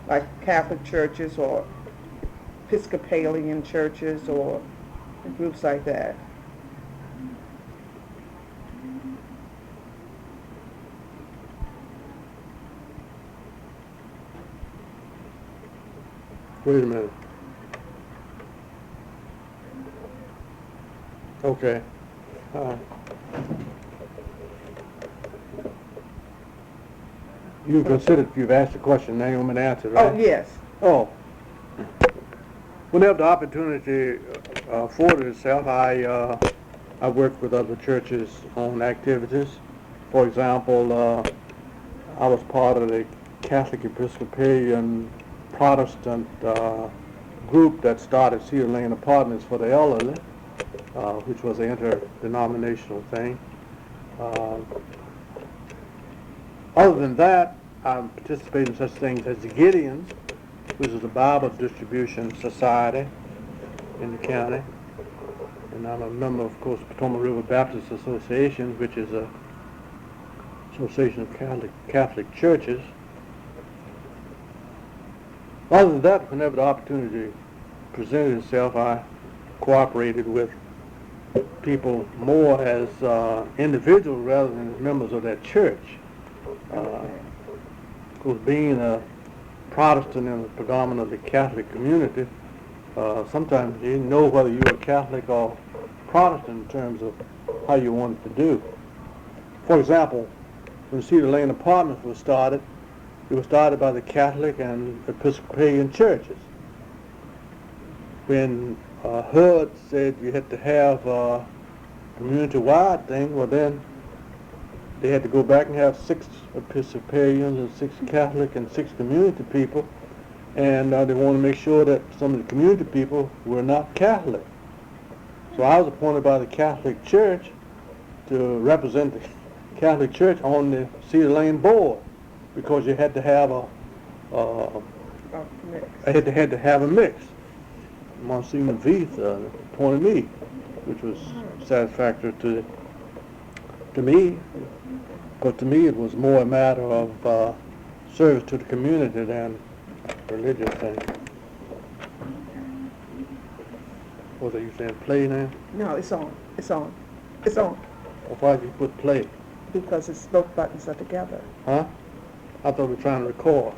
like Catholic churches or Episcopalian churches or groups like that? Wait a minute. Okay. You've considered, you've asked the question, now you want me to answer, right? Oh, yes. Oh. Whenever the opportunity afforded itself, I worked with other churches on activities. For example, I was part of the Catholic Episcopalian Protestant group that started Cedar Lane Apartments for the Elderly, which was an interdenominational thing. Other than that, I participated in such things as the Gideons, which is a Bible distribution society in the county. And I'm a member, of course, Potomac River Baptist Association, which is a association of Catholic churches. Other than that, whenever the opportunity presented itself, I cooperated with people more as individuals rather than as members of that church. Of course, being a Protestant in a predominantly Catholic community, sometimes you didn't know whether you were Catholic or Protestant in terms of how you wanted to do. For example, when Cedar Lane Apartments was started, it was started by the Catholic and Episcopalian churches. When HUD said you had to have a community-wide thing, well then they had to go back and have 6 Episcopalians and 6 Catholic and 6 community people, and they wanted to make sure that some of the community people were not Catholic. So I was appointed by the Catholic Church to represent the Catholic Church on the Cedar Lane board, because you had to have a mix. Monsignor Veith appointed me, which was satisfactory to me. But to me, it was more a matter of service to the community than a religious thing. What are you saying, play now? No, it's on. It's on. It's on. Well, why did you put play? Because it's both buttons are together. Huh? I thought we were trying to record.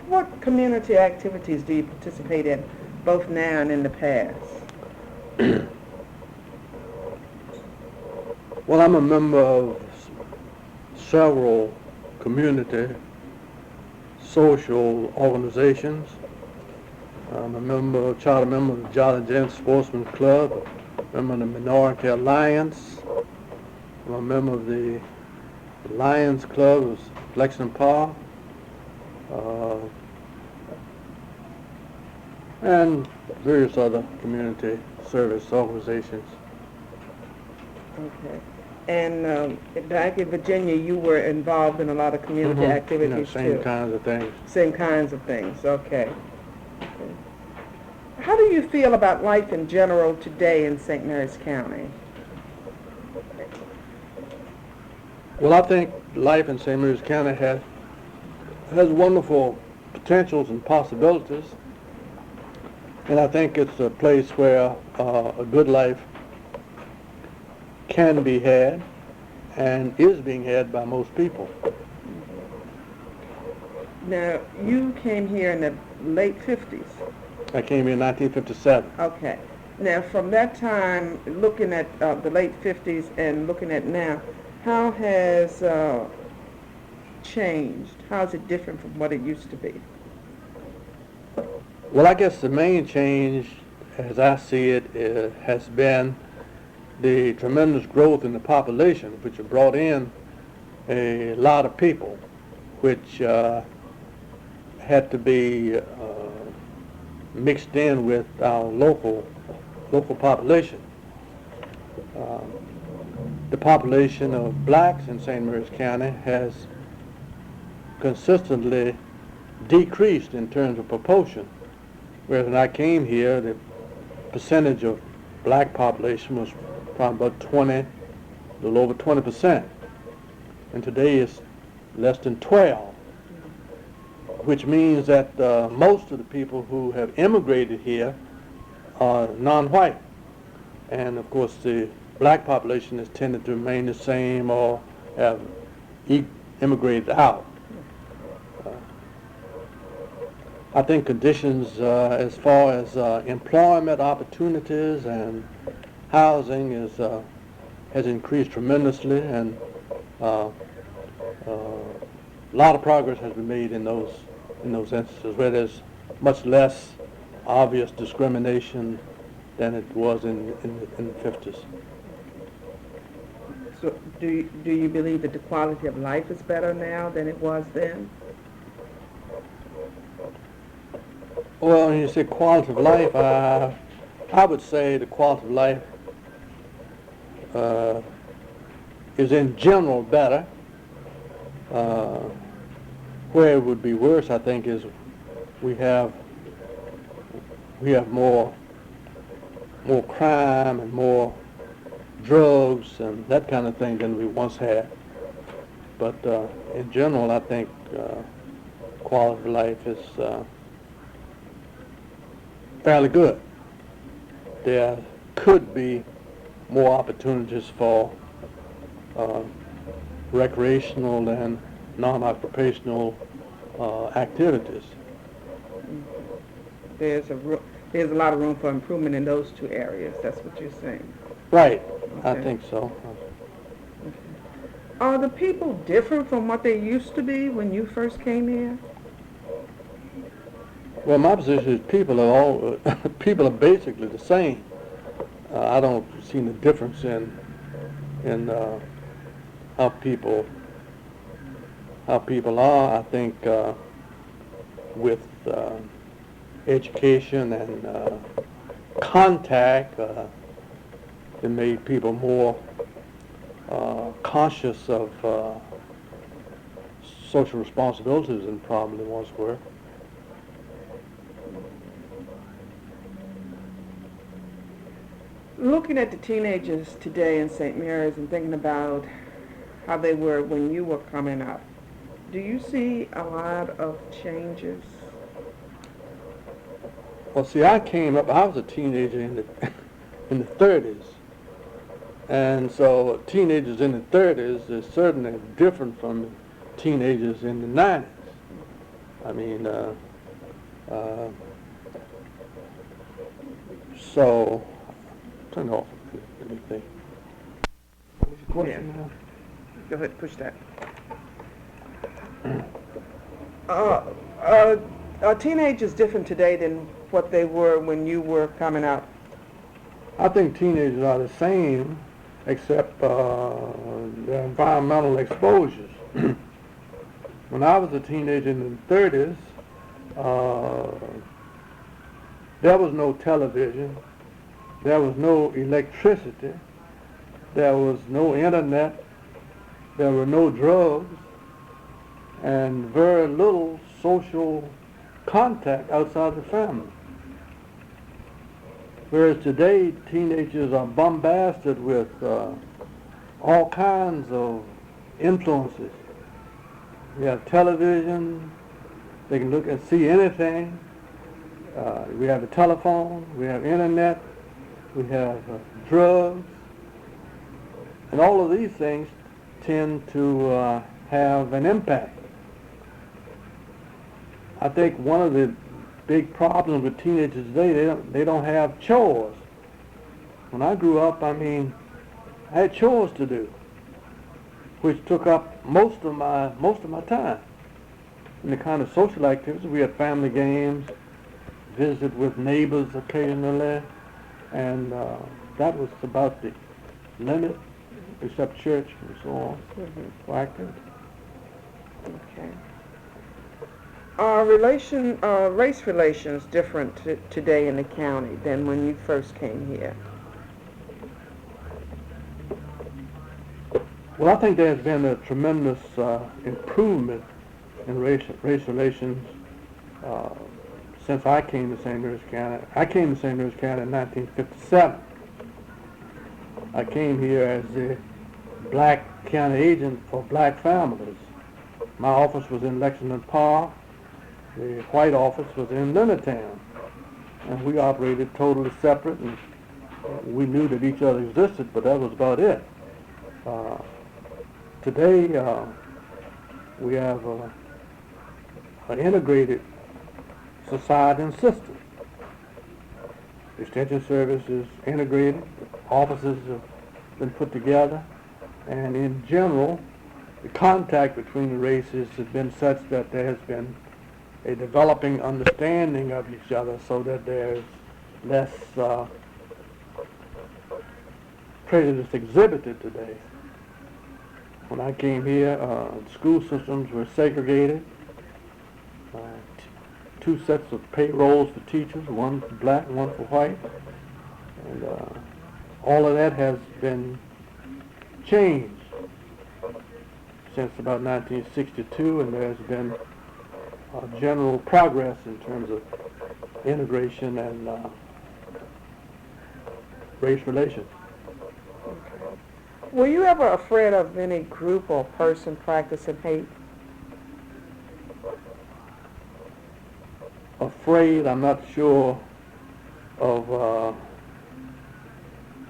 What community activities do you participate in, both now and in the past? Well, I'm a member of several community social organizations. I'm a charter member of the Jolly Gents Sportsman Club, a member of the Minority Alliance. I'm a member of the Lions Club of Lexington Park, and various other community service organizations. Okay. And back in Virginia, you were involved in a lot of community activities Same too. kinds of things. Same kinds of things. Okay. How do you feel about life in general today in St. Mary's County? Well, I think life in St. Mary's County has wonderful potentials and possibilities, and I think it's a place where a good life can be had and is being had by most people. Now, you came here in the late 50s. I came here in 1957. Okay. Now, from that time, looking at the late 50s and looking at now, how has changed? How is it different from what it used to be? Well, I guess the main change, as I see it, has been the tremendous growth in the population, which have brought in a lot of people, which had to be mixed in with our local population. The population of blacks in St. Mary's County has consistently decreased in terms of proportion. Whereas when I came here, the percentage of black population was probably about 20, a little over 20%. And today it's less than 12, which means that most of the people who have immigrated here are non-white. And of course the black population has tended to remain the same or have immigrated out. I think conditions as far as employment opportunities and housing has increased tremendously, and a lot of progress has been made in those instances where there's much less obvious discrimination than it was in the 50s. So do you believe that the quality of life is better now than it was then? Well, when you say quality of life, I would say the quality of life uh, is in general better. Uh, where it would be worse, I think, is we have more crime and more drugs and that kind of thing than we once had. But in general, I think quality of life is fairly good. There could be more opportunities for uh, recreational and non-occupational activities. There's a lot of room for improvement in those two areas. That's what you're saying. Right, I Okay. think so. Are the people different from what they used to be when you first came here? Well, my position is people are all people are basically the same. I don't see the difference in how people are. I think with education and contact, it made people more conscious of social responsibilities than probably once were. Looking at the teenagers today in St. Mary's and thinking about how they were when you were coming up, do you see a lot of changes? Well, see, I was a teenager in the in the 30s, and so teenagers in the 30s is certainly different from teenagers in the 90s. I mean, so turn off anything. What was your question now? Go ahead, push that. Are teenagers different today than what they were when you were coming up? I think teenagers are the same, except their environmental exposures. When I was a teenager in the 30s, there was no television, there was no electricity, there was no internet, there were no drugs, and very little social contact outside the family. Whereas today, teenagers are bombarded with all kinds of influences. We have television, they can look and see anything. We have a telephone, we have internet, we have drugs, and all of these things tend to have an impact. I think one of the big problems with teenagers today, they don't have chores. When I grew up, I mean, I had chores to do, which took up most of my time. And the kind of social activities, we had family games, visit with neighbors occasionally, and that was about the limit, except church and so on, for activity. Okay. Are race relations different today in the county than when you first came here? Well, I think there's been a tremendous improvement in race relations since I came to St. Louis County. I came to St. Louis County in 1957. I came here as the black county agent for black families. My office was in Lexington Park. The white office was in Leonardtown. And we operated totally separate, and we knew that each other existed, but that was about it. Today, we have an integrated society and system. The Extension Service is integrated, offices have been put together, and in general, the contact between the races has been such that there has been a developing understanding of each other so that there's less prejudice exhibited today. When I came here, school systems were segregated. two sets of payrolls for teachers, one for black and one for white. And all of that has been changed since about 1962, and there's been general progress in terms of integration and race relations. Were you ever afraid of any group or person practicing hate? Afraid, I'm not sure of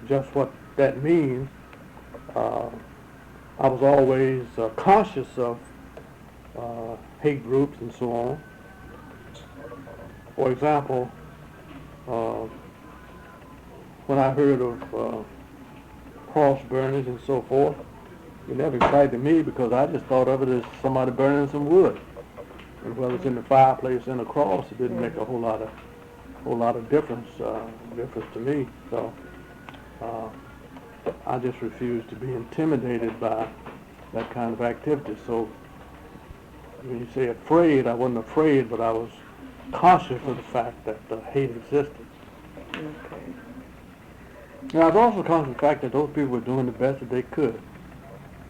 just what that means. I was always cautious of hate groups and so on. For example, when I heard of cross burnings and so forth, it never excited me because I just thought of it as somebody burning some wood. And whether it's in the fireplace or in a cross, it didn't make a whole lot of difference to me. So I just refused to be intimidated by that kind of activity. So when you say afraid, I wasn't afraid, but I was cautious of the fact that hate existed. Okay. And I was also conscious of the fact that those people were doing the best that they could.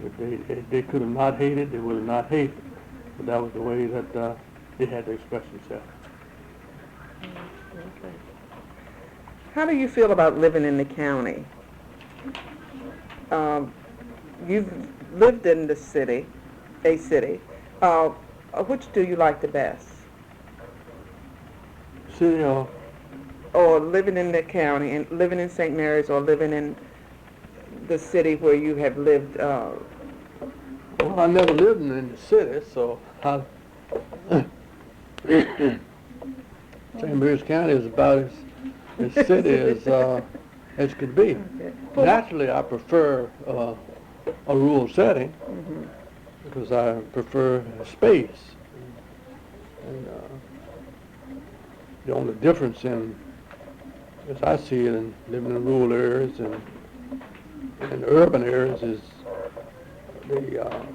If they could have not hated, they would have not hated. But that was the way that they had to express themselves. Okay. How do you feel about living in the county? You've lived in the city, a city. Which do you like the best? City Or living in the county and living in St. Mary's, or living in the city where you have lived? Well, I never lived in the city, so St. Mary's County is about as city as could be. Okay. Naturally, I prefer a rural setting because I prefer space. And the only difference as I see it, in living in rural areas and in urban areas is the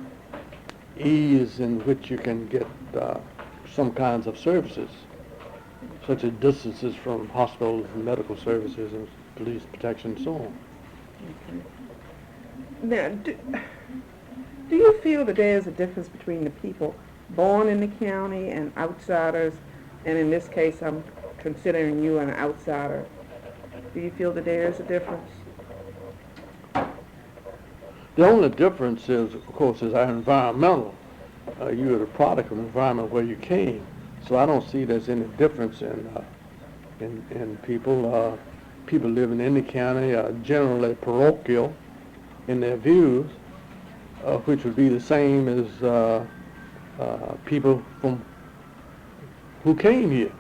ease in which you can get some kinds of services, such as distances from hospitals and medical services and police protection and so on. Okay. Now, do you feel that there is a difference between the people born in the county and outsiders? And in this case, I'm considering you an outsider. Do you feel that there is a difference? The only difference is, of course, is our environmental. You are the product of the environment where you came. So I don't see there's any difference in people. People living in the county are generally parochial in their views, which would be the same as people who came here,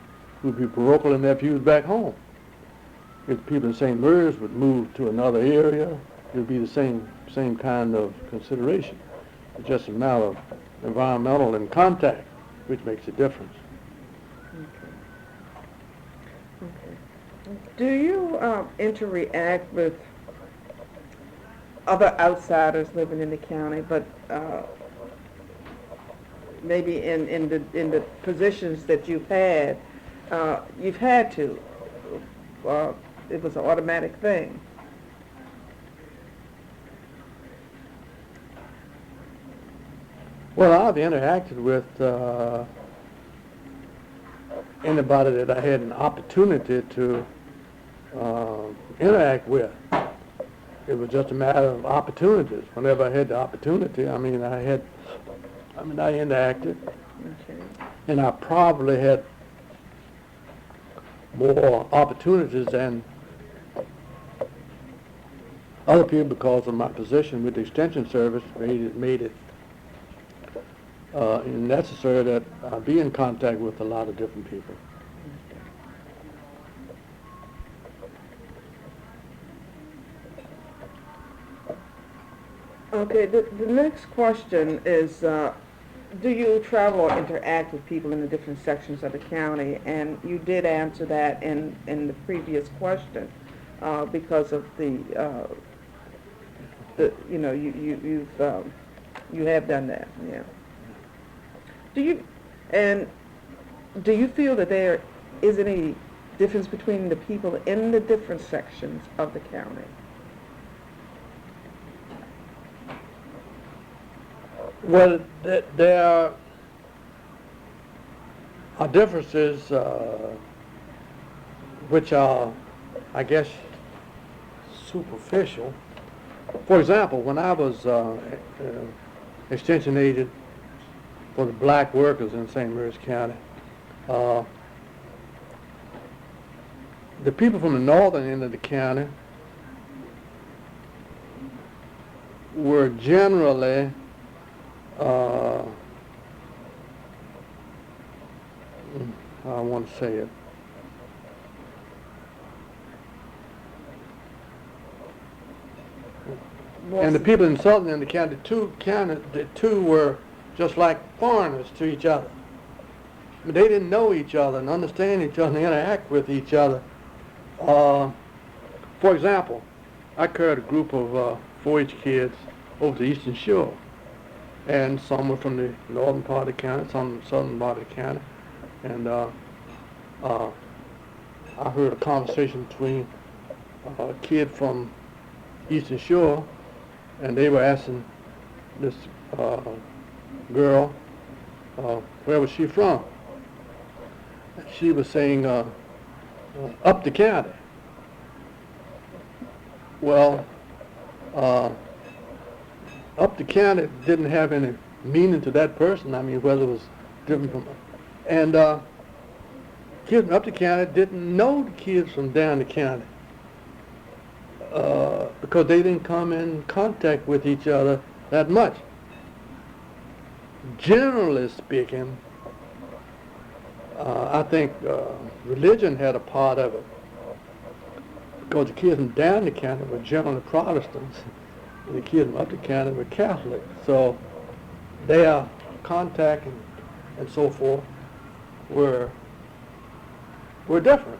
who would be parochial in their views back home. If people in St. Louis would move to another area, it would be the same kind of consideration. It's just a matter of environmental and contact, which makes a difference. Okay. Do you interact with other outsiders living in the county, but maybe in the positions that you've had to? It was an automatic thing. Well, I've interacted with anybody that I had an opportunity to interact with. It was just a matter of opportunities. Whenever I had the opportunity, I interacted. Okay. And I probably had more opportunities than other people because of my position with the Extension Service made it necessary that I be in contact with a lot of different people. Okay, the next question is, do you travel or interact with people in the different sections of the county? And you did answer that in the previous question, because of you have done that, yeah. Do you, and do you feel that there is any difference between the people in the different sections of the county? Well, there are differences which are, I guess, superficial. For example, when I was extension agent for the black workers in St. Mary's County, the people from the northern end of the county were generally I want to say it. And the people in southern end of the county, the two were just like foreigners to each other. But they didn't know each other and understand each other and interact with each other. For example, I carried a group of 4-H kids over the Eastern Shore. And some were from the northern part of the county, some from the southern part of the county. And I heard a conversation between a kid from Eastern Shore, and they were asking this girl, where was she from? She was saying, up the county. Well, up the county didn't have any meaning to that person. I mean, whether it was different from, and kids from up the county didn't know the kids from down the county because they didn't come in contact with each other that much. Generally speaking, I think religion had a part of it, because the kids from down the county were generally Protestants, and the kids from up the county were Catholic. So their contact and so forth were different.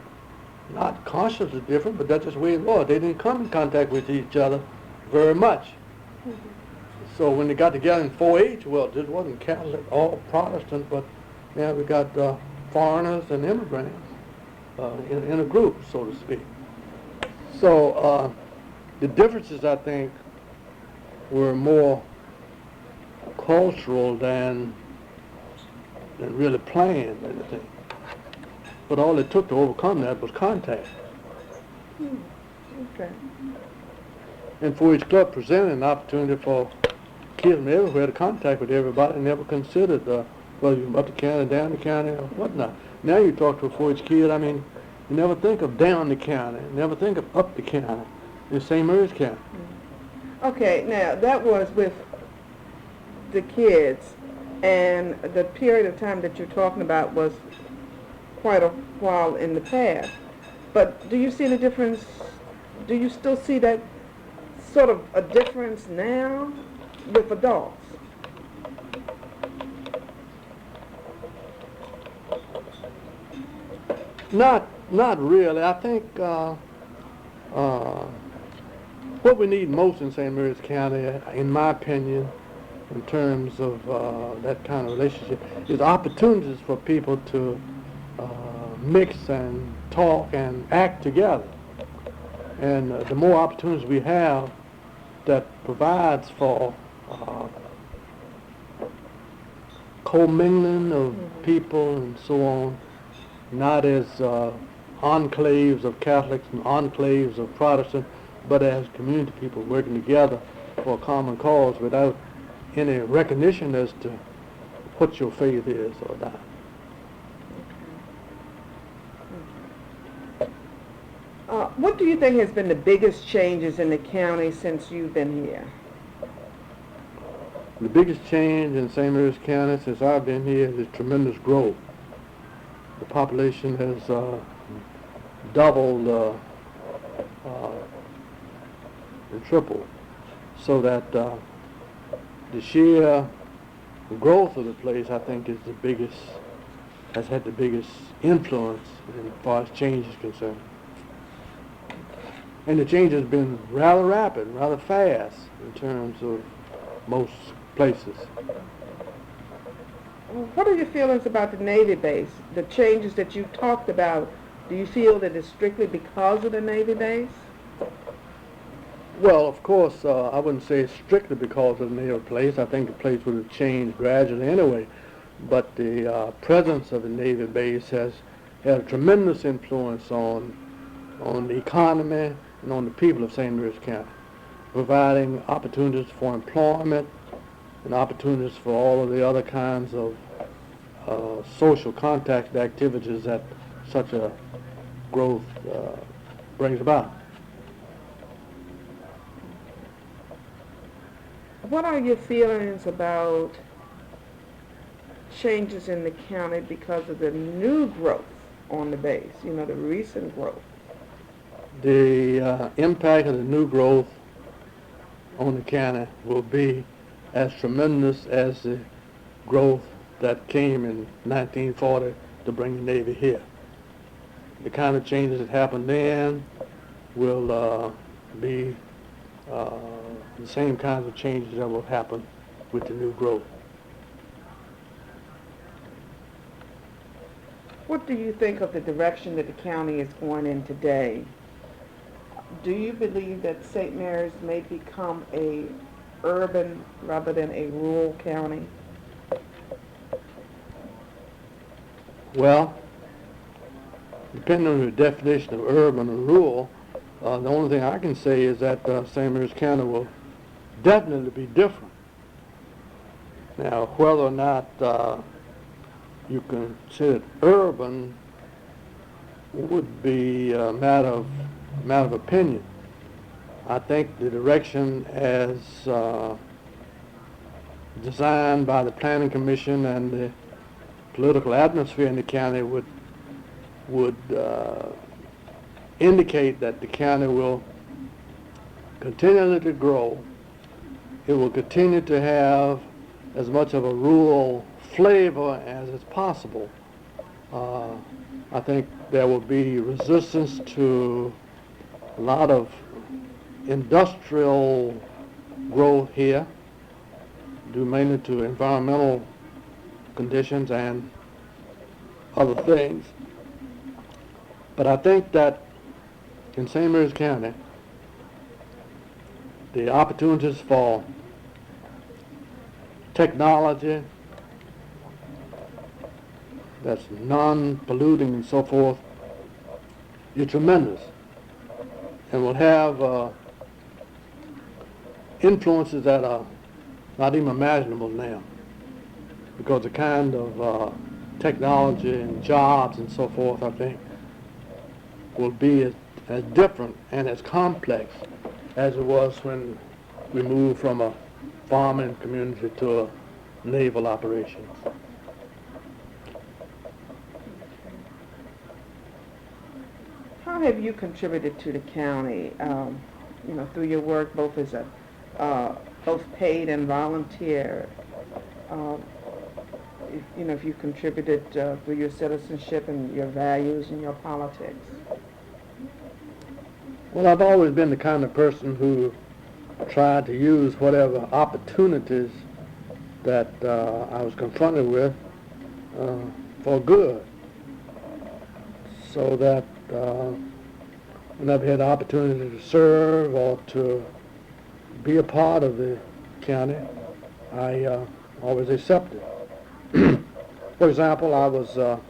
Not consciously different, but that's just the way it was. They didn't come in contact with each other very much. Mm-hmm. So when they got together in 4-H, well, this wasn't Catholic, all Protestant, but now we got foreigners and immigrants in a group, so to speak. So the differences, I think, were more cultural than really planned anything. But all it took to overcome that was contact. Okay. And 4-H Club presented an opportunity for kids from everywhere to contact with everybody, and never considered whether you're up the county, down the county, or whatnot. Now you talk to a 4-H kid, I mean, you never think of down the county, never think of up the county, in St. Mary's County. Okay, now that was with the kids, and the period of time that you're talking about was quite a while in the past. But do you see any difference? Do you still see that sort of a difference now with adults? Not really. I think what we need most in St. Mary's County, in my opinion, in terms of that kind of relationship, is opportunities for people to mix and talk and act together. And the more opportunities we have that provides for commingling of people and so on, not as enclaves of Catholics and enclaves of Protestants, but as community people working together for a common cause without any recognition as to what your faith is or not. What do you think has been the biggest changes in the county since you've been here? The biggest change in St. Mary's County since I've been here is tremendous growth. The population has doubled and tripled, so that the sheer growth of the place, I think, is the biggest, has had the biggest influence as far as change is concerned. And the change has been rather rapid, rather fast in terms of most places. What are your feelings about the Navy base? The changes that you talked about, do you feel that it's strictly because of the Navy base? Well, of course, I wouldn't say strictly because of the naval place. I think the place would have changed gradually anyway. But the presence of the Navy base has had a tremendous influence on the economy and on the people of St. Louis County, providing opportunities for employment and opportunities for all of the other kinds of social contact activities that such a growth brings about. What are your feelings about changes in the county because of the new growth on the base, you know, the recent growth? The impact of the new growth on the county will be as tremendous as the growth that came in 1940 to bring the Navy here. The kind of changes that happened then will be the same kinds of changes that will happen with the new growth. What do you think of the direction that the county is going in today? Do you believe that St. Mary's may become a urban rather than a rural county? Well, depending on your definition of urban or rural, the only thing I can say is that St. Mary's County will definitely be different. Now, whether or not you consider it urban would be a matter of opinion. I think the direction as designed by the Planning Commission and the political atmosphere in the county would indicate that the county will continue to grow. It will continue to have as much of a rural flavor as is possible. I think there will be resistance to a lot of industrial growth here, due mainly to environmental conditions and other things. But I think that in St. Mary's County, the opportunities for technology that's non-polluting and so forth is tremendous, and will have influences that are not even imaginable now, because the kind of technology and jobs and so forth, I think, will be as different and as complex as it was when we moved from a farming community to a naval operation. How have you contributed to the county, you know, through your work both as a both paid and volunteer? If you contributed through your citizenship and your values and your politics? Well, I've always been the kind of person who tried to use whatever opportunities that I was confronted with for good, so that whenever I had the opportunity to serve or to be a part of the county, I always accepted. For example, I was the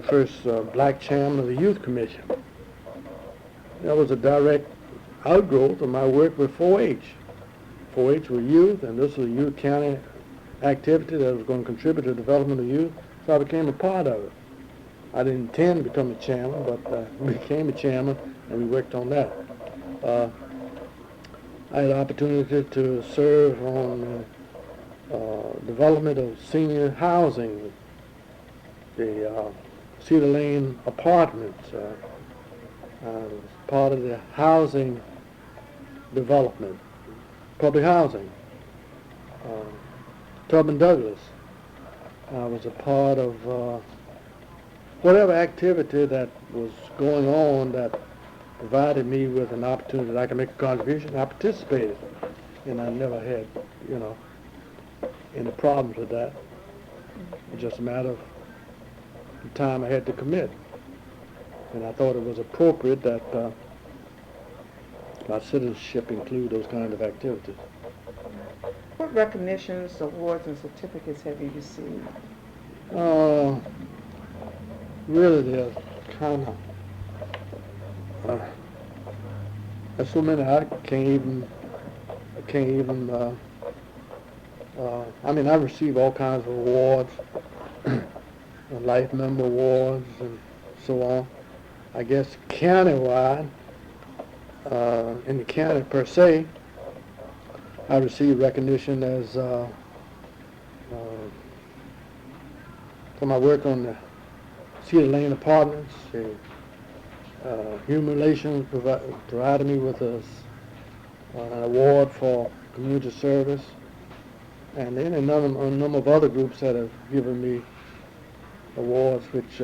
first black chairman of the Youth Commission. That was a direct outgrowth of my work with 4-H. 4-H were youth, and this was a youth county activity that was going to contribute to the development of youth, so I became a part of it. I didn't intend to become the chairman, but I became a chairman, and we worked on that. I had the opportunity to serve on development of senior housing, the Cedar Lane apartments. I was part of the housing development, public housing. Tubman Douglas. I was a part of whatever activity that was going on that provided me with an opportunity that I could make a contribution. I participated, and I never had, any problems with that. It's just a matter of the time I had to commit. And I thought it was appropriate that my citizenship include those kind of activities. What recognitions, awards, and certificates have you received? Really, they're kind of, there's so many I can't even, I mean, I receive all kinds of awards, life member awards and so on. I guess county-wide, in the county per se, I received recognition as for my work on the Cedar Lane Apartments. Human Relations provided me with an award for community service, and then a number of other groups that have given me awards, which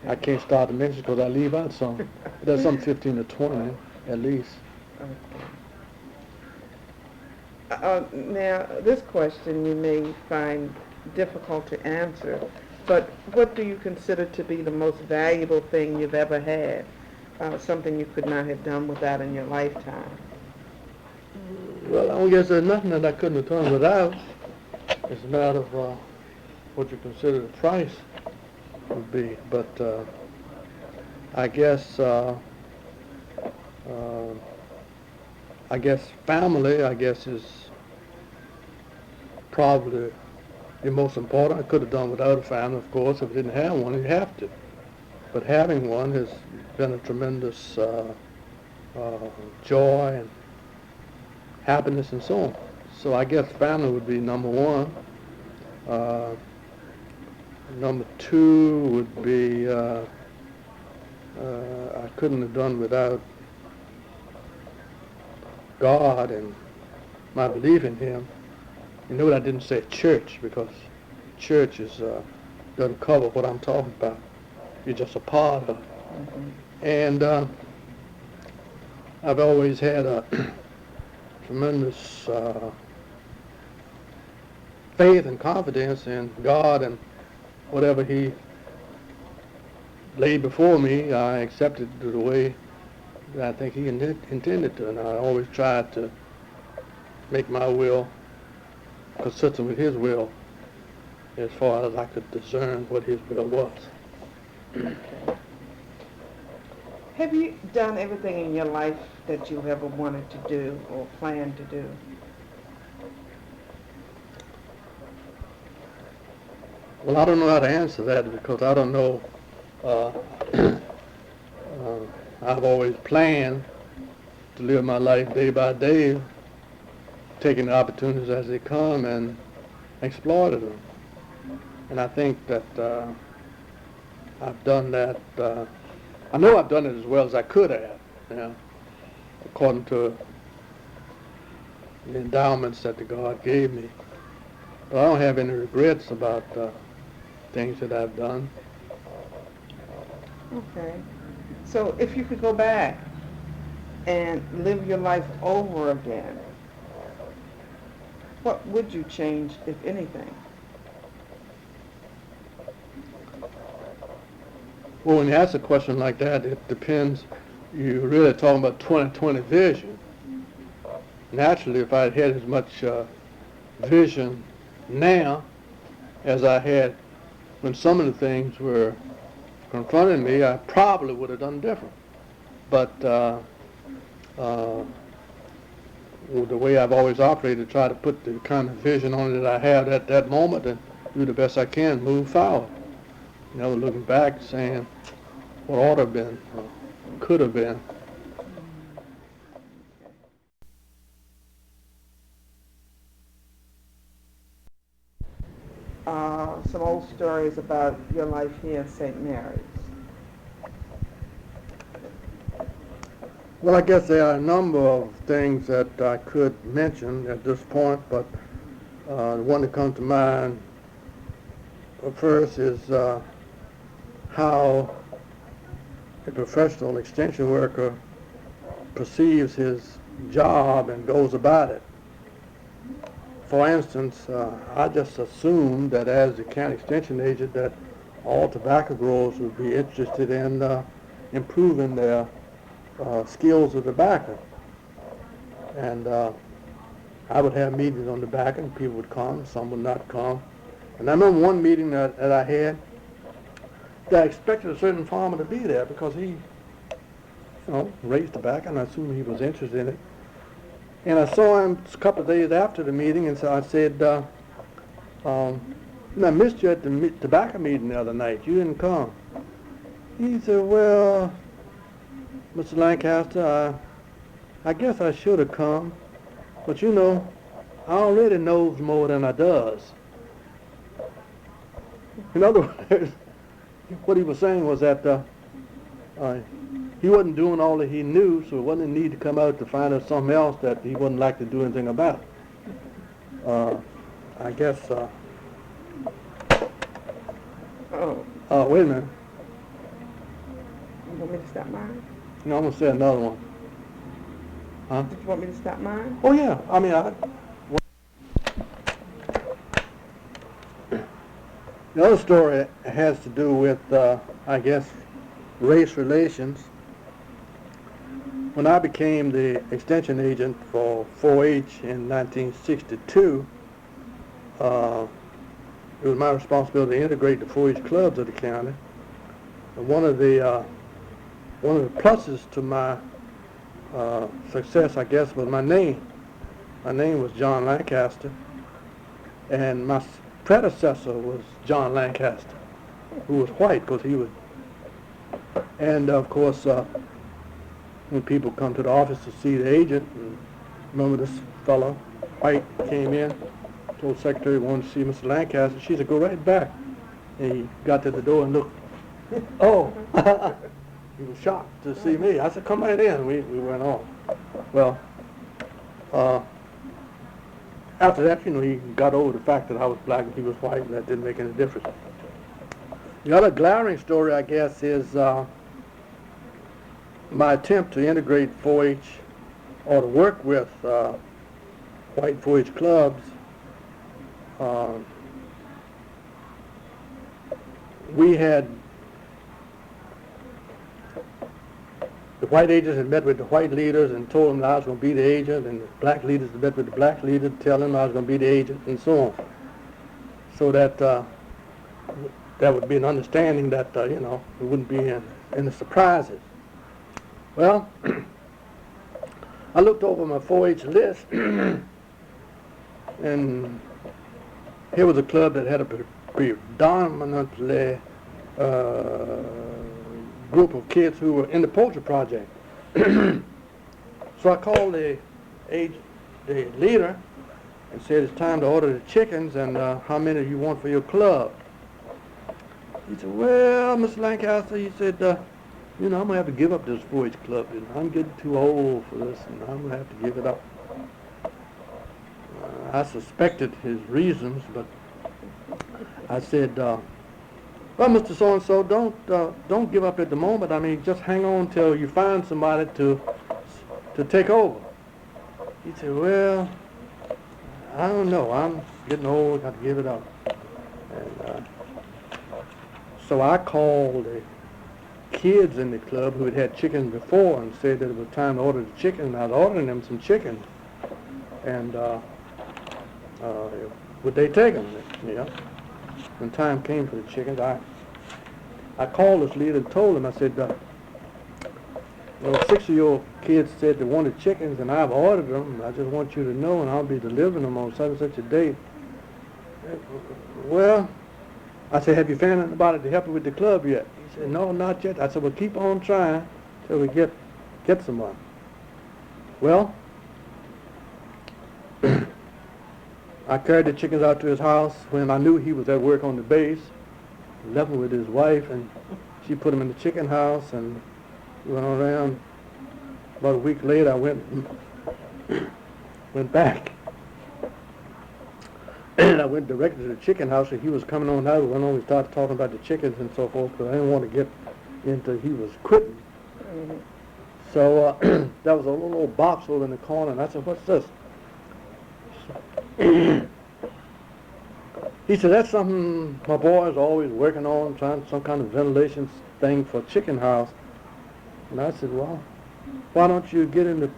I can't start to mention because I leave out some. There's some 15 to 20 at least. Now, this question you may find difficult to answer, but what do you consider to be the most valuable thing you've ever had? Something you could not have done without in your lifetime? Well, I guess there's nothing that I couldn't have done without. It's a matter of what you consider the price would be. But I guess family, is probably the most important. I could have done without a family, of course. If I didn't have one, you have to. But having one has been a tremendous joy and happiness and so on. So I guess family would be number one. Number two would be I couldn't have done without God and my belief in Him. You know, I didn't say church because church doesn't cover what I'm talking about. You're just a part of it. Mm-hmm. And I've always had a tremendous faith and confidence in God, and whatever He laid before me, I accepted it the way that I think He intended to, and I always tried to make my will consistent with His will as far as I could discern what His will was. Okay. Have you done everything in your life that you ever wanted to do or planned to do? Well, I don't know how to answer that because I don't know. I've always planned to live my life day by day, taking the opportunities as they come and exploited them. And I think that I've done that. I know I've done it as well as I could have, according to the endowments that the God gave me. But I don't have any regrets about things that I've done. Okay. So if you could go back and live your life over again, what would you change, if anything? Well, when you ask a question like that, it depends. You're really talking about 20/20 vision. Naturally, if I had as much vision now as I had when some of the things were confronting me, I probably would have done different. But the way I've always operated, try to put the kind of vision on it that I have at that moment and do the best I can, move forward. Looking back, saying what ought to have been, could have been. Some old stories about your life here in St. Mary's. Well, I guess there are a number of things that I could mention at this point, but the one that comes to mind first is how a professional extension worker perceives his job and goes about it. for instance, I just assumed that as the county extension agent that all tobacco growers would be interested in improving their skills of tobacco. And I would have meetings on tobacco, and people would come, some would not come. And I remember one meeting that I had that I expected a certain farmer to be there because he, raised tobacco, and I assumed he was interested in it. And I saw him a couple of days after the meeting, and so I said, I missed you at the tobacco meeting the other night. You didn't come. He said, well, Mr. Lancaster, I guess I should have come, but I already knows more than I does. In other words, what he was saying was that he wasn't doing all that he knew, so it wasn't a need to come out to find out something else that he wouldn't like to do anything about. I guess, wait a minute. You want me to stop mine? I'm going to say another one. Huh? Did you want me to stop mine? Oh, yeah. I mean, the other story has to do with, I guess, race relations. When I became the extension agent for 4-H in 1962, it was my responsibility to integrate the 4-H clubs of the county. And one of the pluses to my success, I guess, was my name. My name was John Lancaster, and my predecessor was John Lancaster, who was white because he was. And of course, when people come to the office to see the agent, and remember this fellow, white, came in, told the secretary he wanted to see Mr. Lancaster. She said, go right back. And he got to the door and looked. Oh, he was shocked to see me. I said, come right in. We went on. Well, after that, he got over the fact that I was black and he was white, and that didn't make any difference. The other glaring story, I guess, is my attempt to integrate 4-H or to work with white 4-H clubs. The white agents had met with the white leaders and told them that I was going to be the agent, and the black leaders had met with the black leaders, telling them I was going to be the agent, and so on. So that that would be an understanding that, it wouldn't be any surprises. Well, I looked over my 4-H list, and here was a club that had a predominantly group of kids who were in the poultry project. So I called the leader and said, it's time to order the chickens, and how many do you want for your club? He said, well, Mr. Lancaster, he said, I'm going to have to give up this 4-H club. I'm getting too old for this, and I'm going to have to give it up. I suspected his reasons, but I said, well, Mr. So-and-so, don't give up at the moment. I mean, just hang on till you find somebody to take over. He said, well, I don't know. I'm getting old. Got to give it up. And so I called the kids in the club who had had chickens before and said that it was time to order the chicken. And I was ordering them some chicken. And would they take them? When time came for the chickens, I called this leader and told him, I said, 6 of your kids said they wanted chickens, and I've ordered them. I just want you to know, and I'll be delivering them on such and such a date. Well, I said, have you found anybody to help you with the club yet? He said, no, not yet. I said, well, keep on trying till we get someone. Well, I carried the chickens out to his house when I knew he was at work on the base. Left him with his wife, and she put him in the chicken house, and went around. About a week later, I went back. And I went directly to the chicken house, and he was coming on out. We started talking about the chickens and so forth, because I didn't want to get into he was quitting. Mm-hmm. So there was a little box over in the corner, and I said, what's this? He said, that's something my boys are always working on, trying some kind of ventilation thing for a chicken house. And I said, well, why don't you get into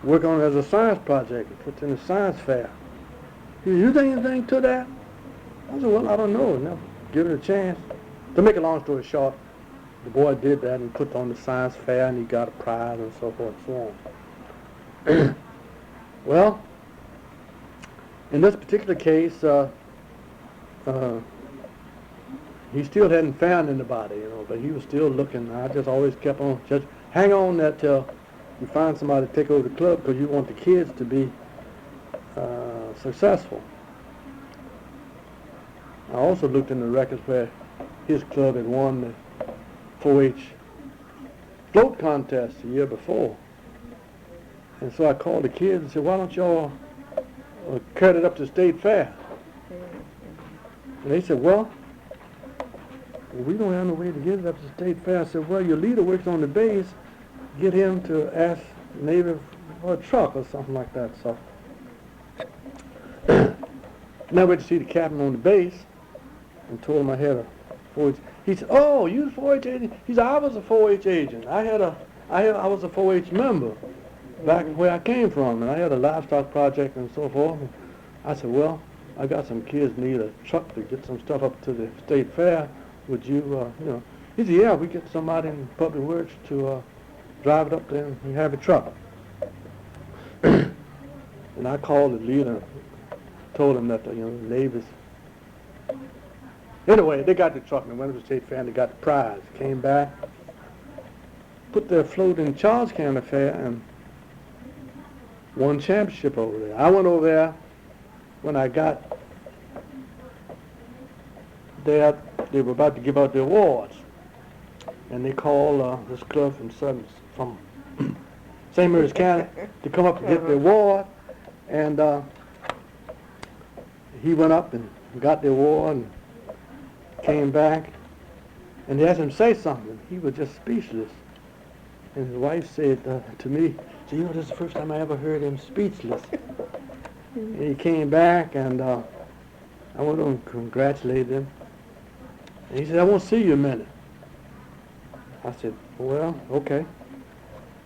work on it as a science project and put it in a science fair? He said, you think anything to that? I said, well, I don't know. Never give it a chance. To make a long story short, the boy did that and put it on the science fair, and he got a prize and so forth and so on. Well, in this particular case, he still hadn't found anybody, but he was still looking. I just always kept on, just hang on there till you find somebody to take over the club, because you want the kids to be successful. I also looked in the records where his club had won the 4-H float contest the year before. And so I called the kids and said, why don't y'all cut it up to the state fair? And they said, well, we don't have no way to get it up to the state fair. I said, well, your leader works on the base. Get him to ask the Navy for a truck or something like that. So now I went to see the captain on the base and told him I had a 4-H. He said, oh, you a 4-H agent? He said, I was a 4-H agent. I was a 4-H member back where I came from, and I had a livestock project and so forth. And I said, well, I got some kids need a truck to get some stuff up to the state fair. Would you, He said, yeah, we get somebody in Public Works to drive it up there and we have a truck. And I called the leader, told him that, the Navy's. Anyway, they got the truck and went to the state fair and they got the prize. Came back, put their float in Charles County Fair and won championship over there. I went over there when I got there. They were about to give out the awards, and they called this club from St. Mary's County to come up and get the award. And he went up and got the award and came back, and they asked him to say something. He was just speechless. And his wife said to me, so, this is the first time I ever heard him speechless. And he came back, and I went over and congratulated him. And he said, I want to see you a minute. I said, well, okay.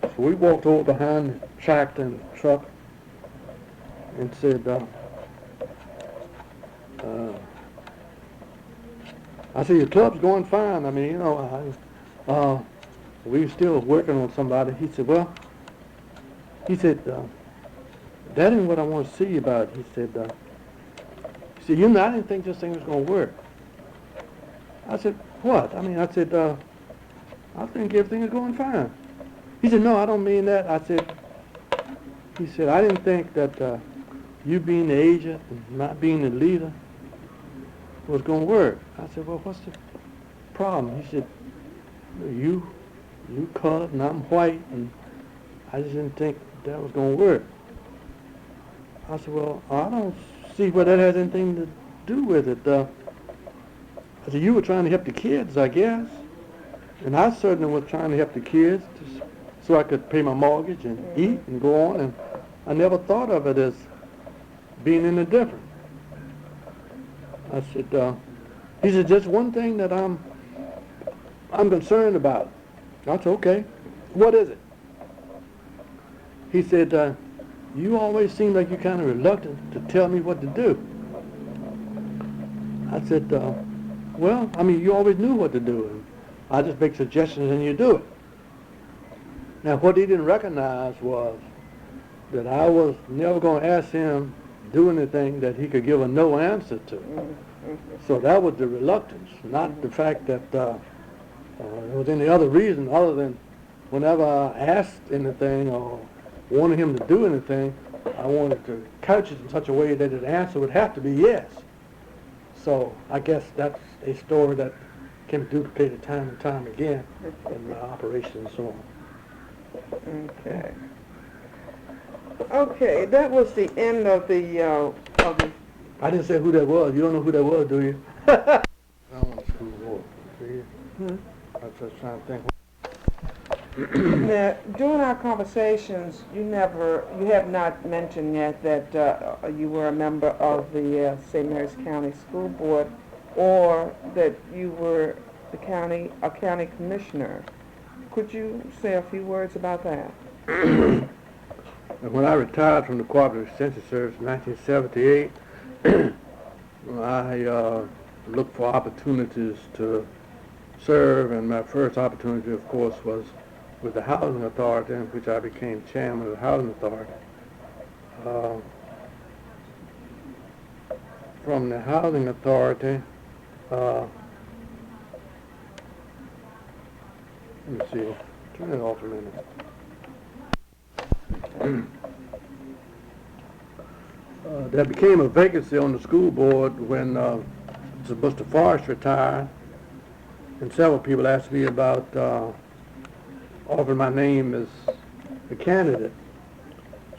So we walked over behind the tractor and the truck and said, I said, your club's going fine. I mean, we were still working on somebody. He said, well, that ain't what I want to see you about. He said, I didn't think this thing was going to work. I said, what? I think everything is going fine. He said, no, I don't mean that. He said, I didn't think that you being the agent and not being the leader was going to work. I said, well, what's the problem? He said, you colored and I'm white, and I just didn't think that was going to work. I said, well, I don't see where that has anything to do with it. I said, you were trying to help the kids, I guess. And I certainly was trying to help the kids so I could pay my mortgage and eat and go on. And I never thought of it as being any different. I said, he said, just one thing that I'm concerned about. I said, okay, what is it? He said, you always seem like you're kind of reluctant to tell me what to do. I said, well, you always knew what to do. And I just make suggestions and you do it. Now, what he didn't recognize was that I was never going to ask him to do anything that he could give a no answer to. So that was the reluctance, not the fact that there was any other reason other than whenever I asked anything or wanted him to do anything, I wanted to couch it in such a way that his answer would have to be yes. So I guess that's a story that can be duplicated time and time again in my operation and so on. Okay. Okay, that was the end of the I didn't say who that was. You don't know who that was, do you? I don't want to screw the war. See? I was just trying to think. Now, during our conversations, you have not mentioned yet that you were a member of the St. Mary's County School Board, or that you were a county commissioner. Could you say a few words about that? When I retired from the Cooperative Extension Service in 1978, I looked for opportunities to serve, and my first opportunity, of course, was with the Housing Authority, in which I became chairman of the Housing Authority. From the Housing Authority, let me see, turn it off a minute. There became a vacancy on the school board when Mr. Forrest retired, and several people asked me about offering my name as a candidate.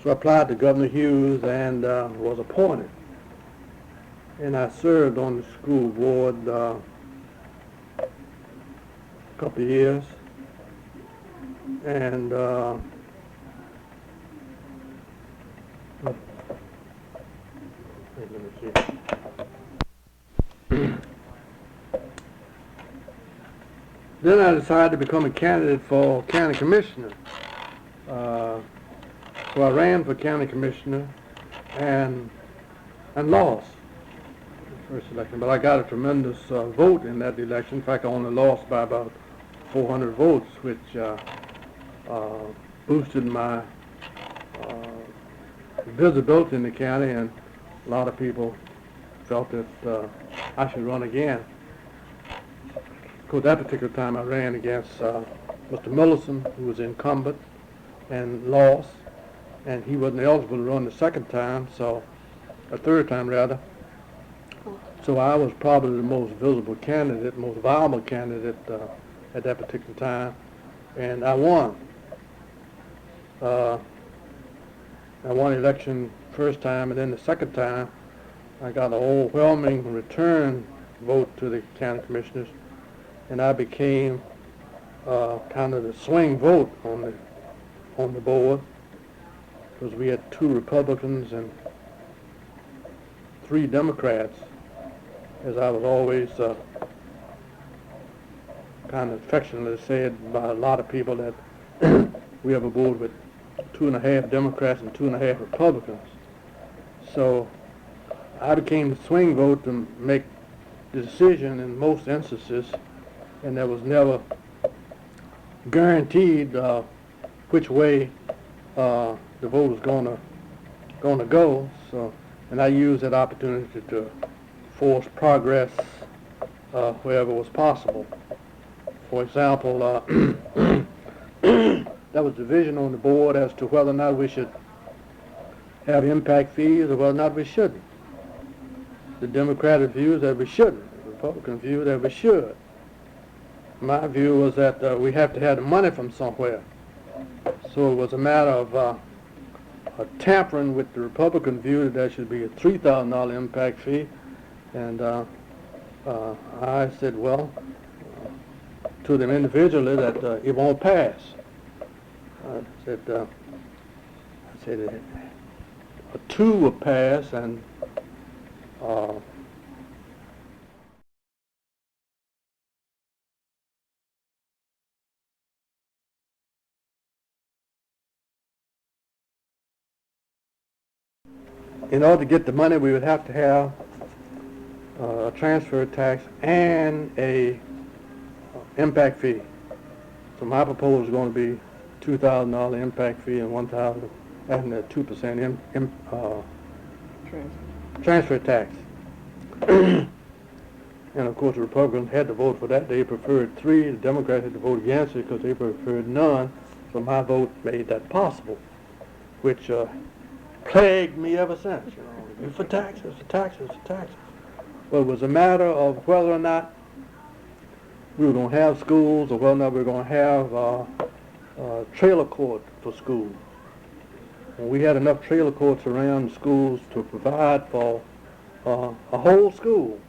So I applied to Governor Hughes and was appointed. And I served on the school board a couple of years. And let me see. Then I decided to become a candidate for county commissioner. So I ran for county commissioner and lost the first election. But I got a tremendous vote in that election. In fact, I only lost by about 400 votes, which boosted my visibility in the county, and a lot of people felt that I should run again. Of course, that particular time I ran against Mr. Millison, who was incumbent, and lost, and he wasn't eligible to run the second time, so, a third time rather. So I was probably the most visible candidate, most viable candidate at that particular time, and I won. I won the election first time, and then the second time I got an overwhelming return vote to the county commissioners, and I became kind of the swing vote on the board, because we had 2 Republicans and 3 Democrats, as I was always kind of affectionately said by a lot of people that we have a board with 2.5 Democrats and 2.5 Republicans. So I became the swing vote to make the decision in most instances, and there was never guaranteed which way the vote was going to go. So, and I used that opportunity to force progress wherever was possible. For example, there was division on the board as to whether or not we should have impact fees or whether or not we shouldn't. The Democratic view is that we shouldn't. The Republican view that we should. My view was that we have to have the money from somewhere. So it was a matter of tampering with the Republican view that there should be a $3,000 impact fee. And I said, well, to them individually, that it won't pass. I said a 2 will pass, and in order to get the money, we would have to have a transfer tax and a impact fee. So my proposal is going to be $2,000 impact fee and $1,000 and a 2% transfer tax. And of course, the Republicans had to vote for that. They preferred 3. The Democrats had to vote against it because they preferred none. So my vote made that possible, which plagued me ever since. You know, for taxes, taxes, taxes. Well, it was a matter of whether or not we were going to have schools, or whether or not we were going to have trailer court for schools. And we had enough trailer courts around the schools to provide for a whole school.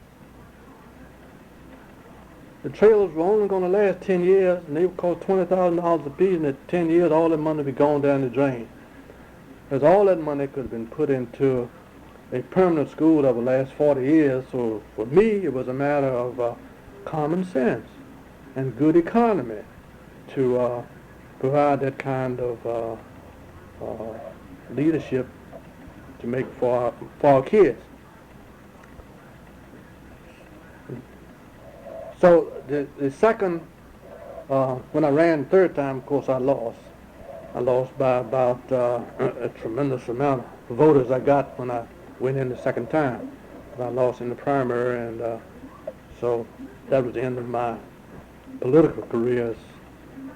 the trailers were only going to last 10 years, and they would cost $20,000 a piece, and at 10 years, all that money would be gone down the drain. Because all that money could have been put into a permanent school that would last 40 years. So for me, it was a matter of common sense and good economy to provide that kind of leadership to make for our kids. So the second, when I ran the third time, of course, I lost. I lost by about a tremendous amount of voters I got when I went in the second time. But I lost in the primary, and so that was the end of my political career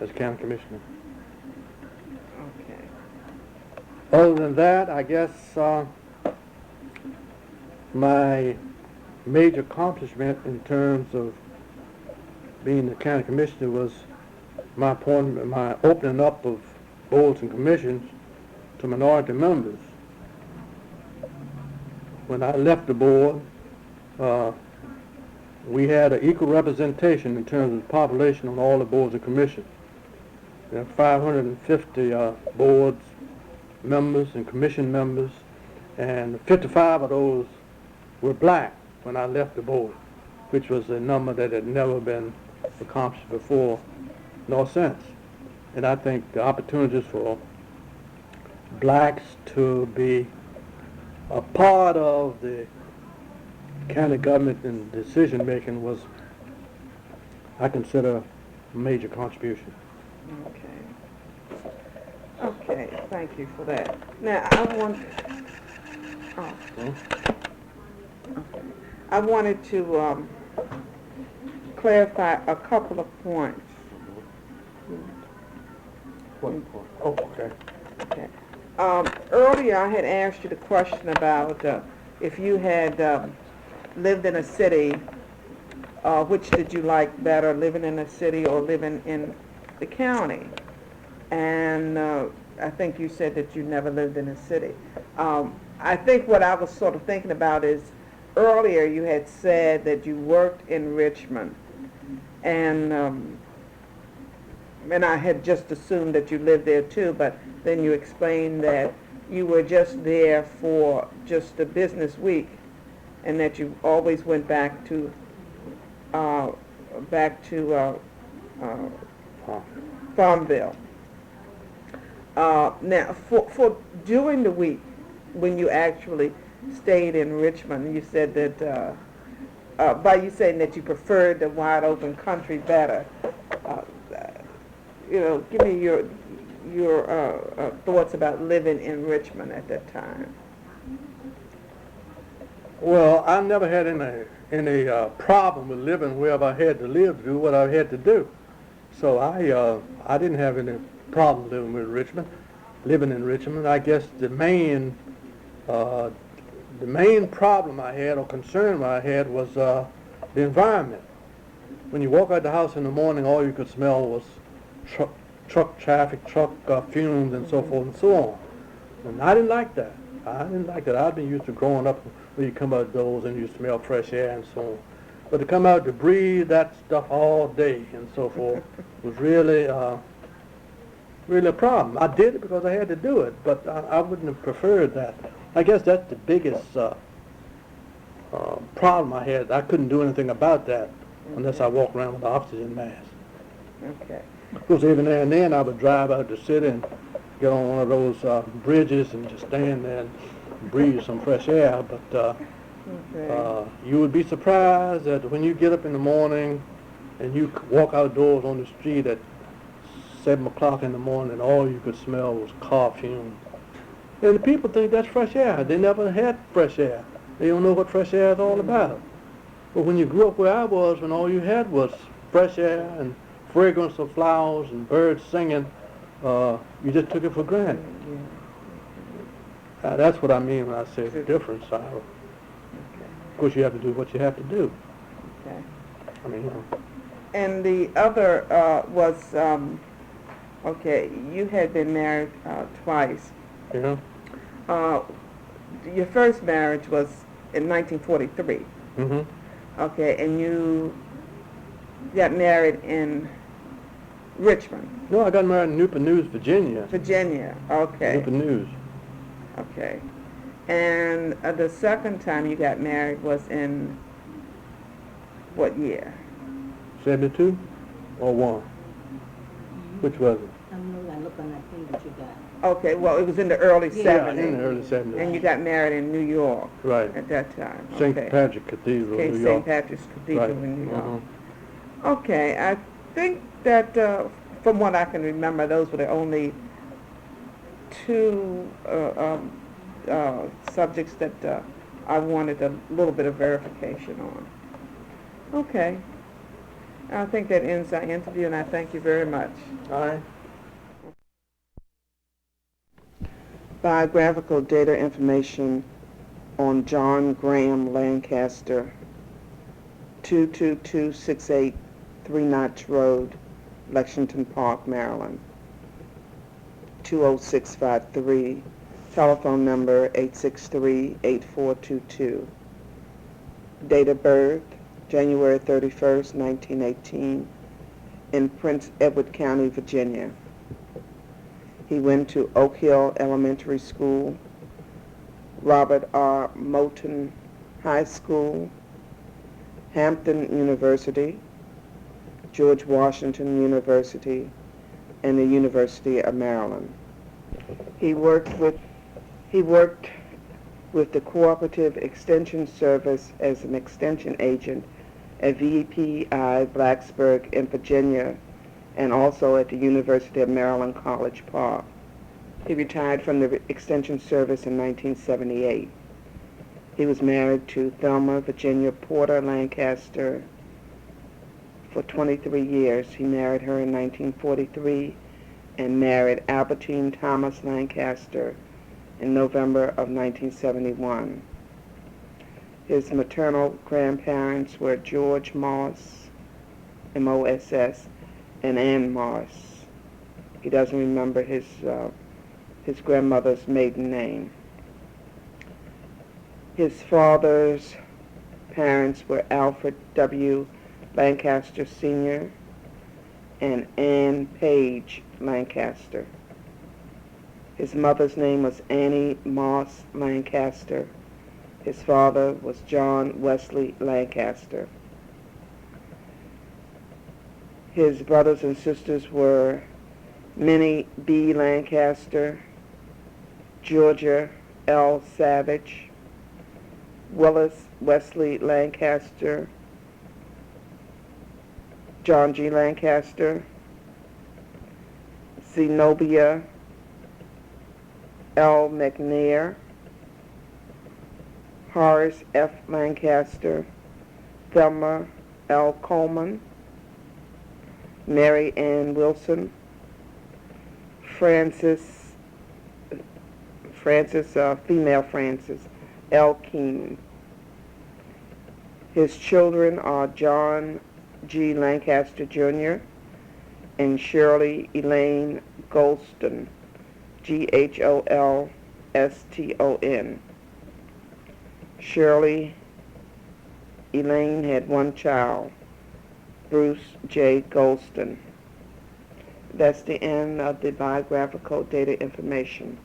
as county commissioner. Okay. Other than that, I guess my major accomplishment in terms of being the county commissioner was my appointment, my opening up of boards and commissions to minority members. When I left the board, we had an equal representation in terms of the population on all the boards and commissions. There are 550 boards members and commission members, and 55 of those were black when I left the board, which was a number that had never been accomplished before nor since. And I think the opportunities for blacks to be a part of the county government and decision making was, I consider, a major contribution. Okay. Okay, thank you for that. Now, I wanted to clarify a couple of points. Oh, okay. Okay. Earlier, I had asked you the question about if you had lived in a city, which did you like better, living in a city or living in the county? And I think you said that you never lived in a city. I think what I was sort of thinking about is earlier you had said that you worked in Richmond, and I had just assumed that you lived there too, but then you explained that you were just there for just a business week, and that you always went back to Farmville. Now, for during the week when you actually stayed in Richmond, you said that by you saying that you preferred the wide open country better. Give me your thoughts about living in Richmond at that time. Well, I never had any problem with living wherever I had to live to do what I had to do. So I didn't have any problem living in Richmond. I guess the main problem I had or concern I had was the environment. When you walk out the house in the morning, all you could smell was truck traffic, truck fumes, and so forth and so on. And I didn't like that. I've been used to growing up where you come outdoors and you smell fresh air and so on. But to come out to breathe that stuff all day and so forth was really a problem. I did it because I had to do it, but I wouldn't have preferred that. I guess that's the biggest problem I had. I couldn't do anything about that unless I walked around with an oxygen mask. Okay. Of course, every now and then I would drive out the city and get on one of those bridges and just stand there and breathe some fresh air. But you would be surprised that when you get up in the morning and you walk outdoors on the street at 7 o'clock in the morning, all you could smell was car fumes. And the people think that's fresh air. They never had fresh air. They don't know what fresh air is all about. But when you grew up where I was, when all you had was fresh air and fragrance of flowers and birds singing, you just took it for granted. That's what I mean when I say the difference. Of course, you have to do what you have to do. Okay. I mean, And the other was, you had been married twice. Yeah. Your first marriage was in 1943. Mm-hmm. Okay, and you got married in Richmond, No, I got married in Newport News, Virginia. Virginia. Okay, Newport News. okay. And the second time you got married was in what year? 72 or 1? Which was it? I'm not gonna look on that thing that you got. Okay, well, it was in the early Yeah, Yeah, in the 70s. early 70s. And you got married in New York Right. at that time. St. Okay. Patrick Cathedral, Okay, New St. York. Patrick's Cathedral Right. in New York. Mhm. Okay, I think that from what I can remember, those were the only two subjects that I wanted a little bit of verification on. Okay, I think that ends our interview, and I thank you very much. All right. Biographical data information on John Graham Lancaster, 22268 Three Notch Road, Lexington Park, Maryland, 20653, telephone number 863-8422. Date of birth, January 31st, 1918, in Prince Edward County, Virginia. He went to Oak Hill Elementary School, Robert R. Moulton High School, Hampton University, George Washington University, and the University of Maryland. He worked with the Cooperative Extension Service as an extension agent at VPI Blacksburg in Virginia, and also at the University of Maryland College Park. He retired from the Extension Service in 1978. He was married to Thelma Virginia Porter Lancaster for 23 years. He married her in 1943 and married Albertine Thomas Lancaster in November of 1971. His maternal grandparents were George Moss, M-O-S-S, and Ann Moss. He doesn't remember his grandmother's maiden name. His father's parents were Alfred W. Lancaster Sr. and Ann Page Lancaster. His mother's name was Annie Moss Lancaster. His father was John Wesley Lancaster. His brothers and sisters were Minnie B. Lancaster, Georgia L. Savage, Willis Wesley Lancaster, John G. Lancaster, Zenobia L. McNair, Horace F. Lancaster, Thelma L. Coleman, Mary Ann Wilson, female Francis L. Keenan. His children are John G. Lancaster Jr. and Shirley Elaine Golston, Golston. Shirley Elaine had one child, Bruce J. Golston. That's the end of the biographical data information.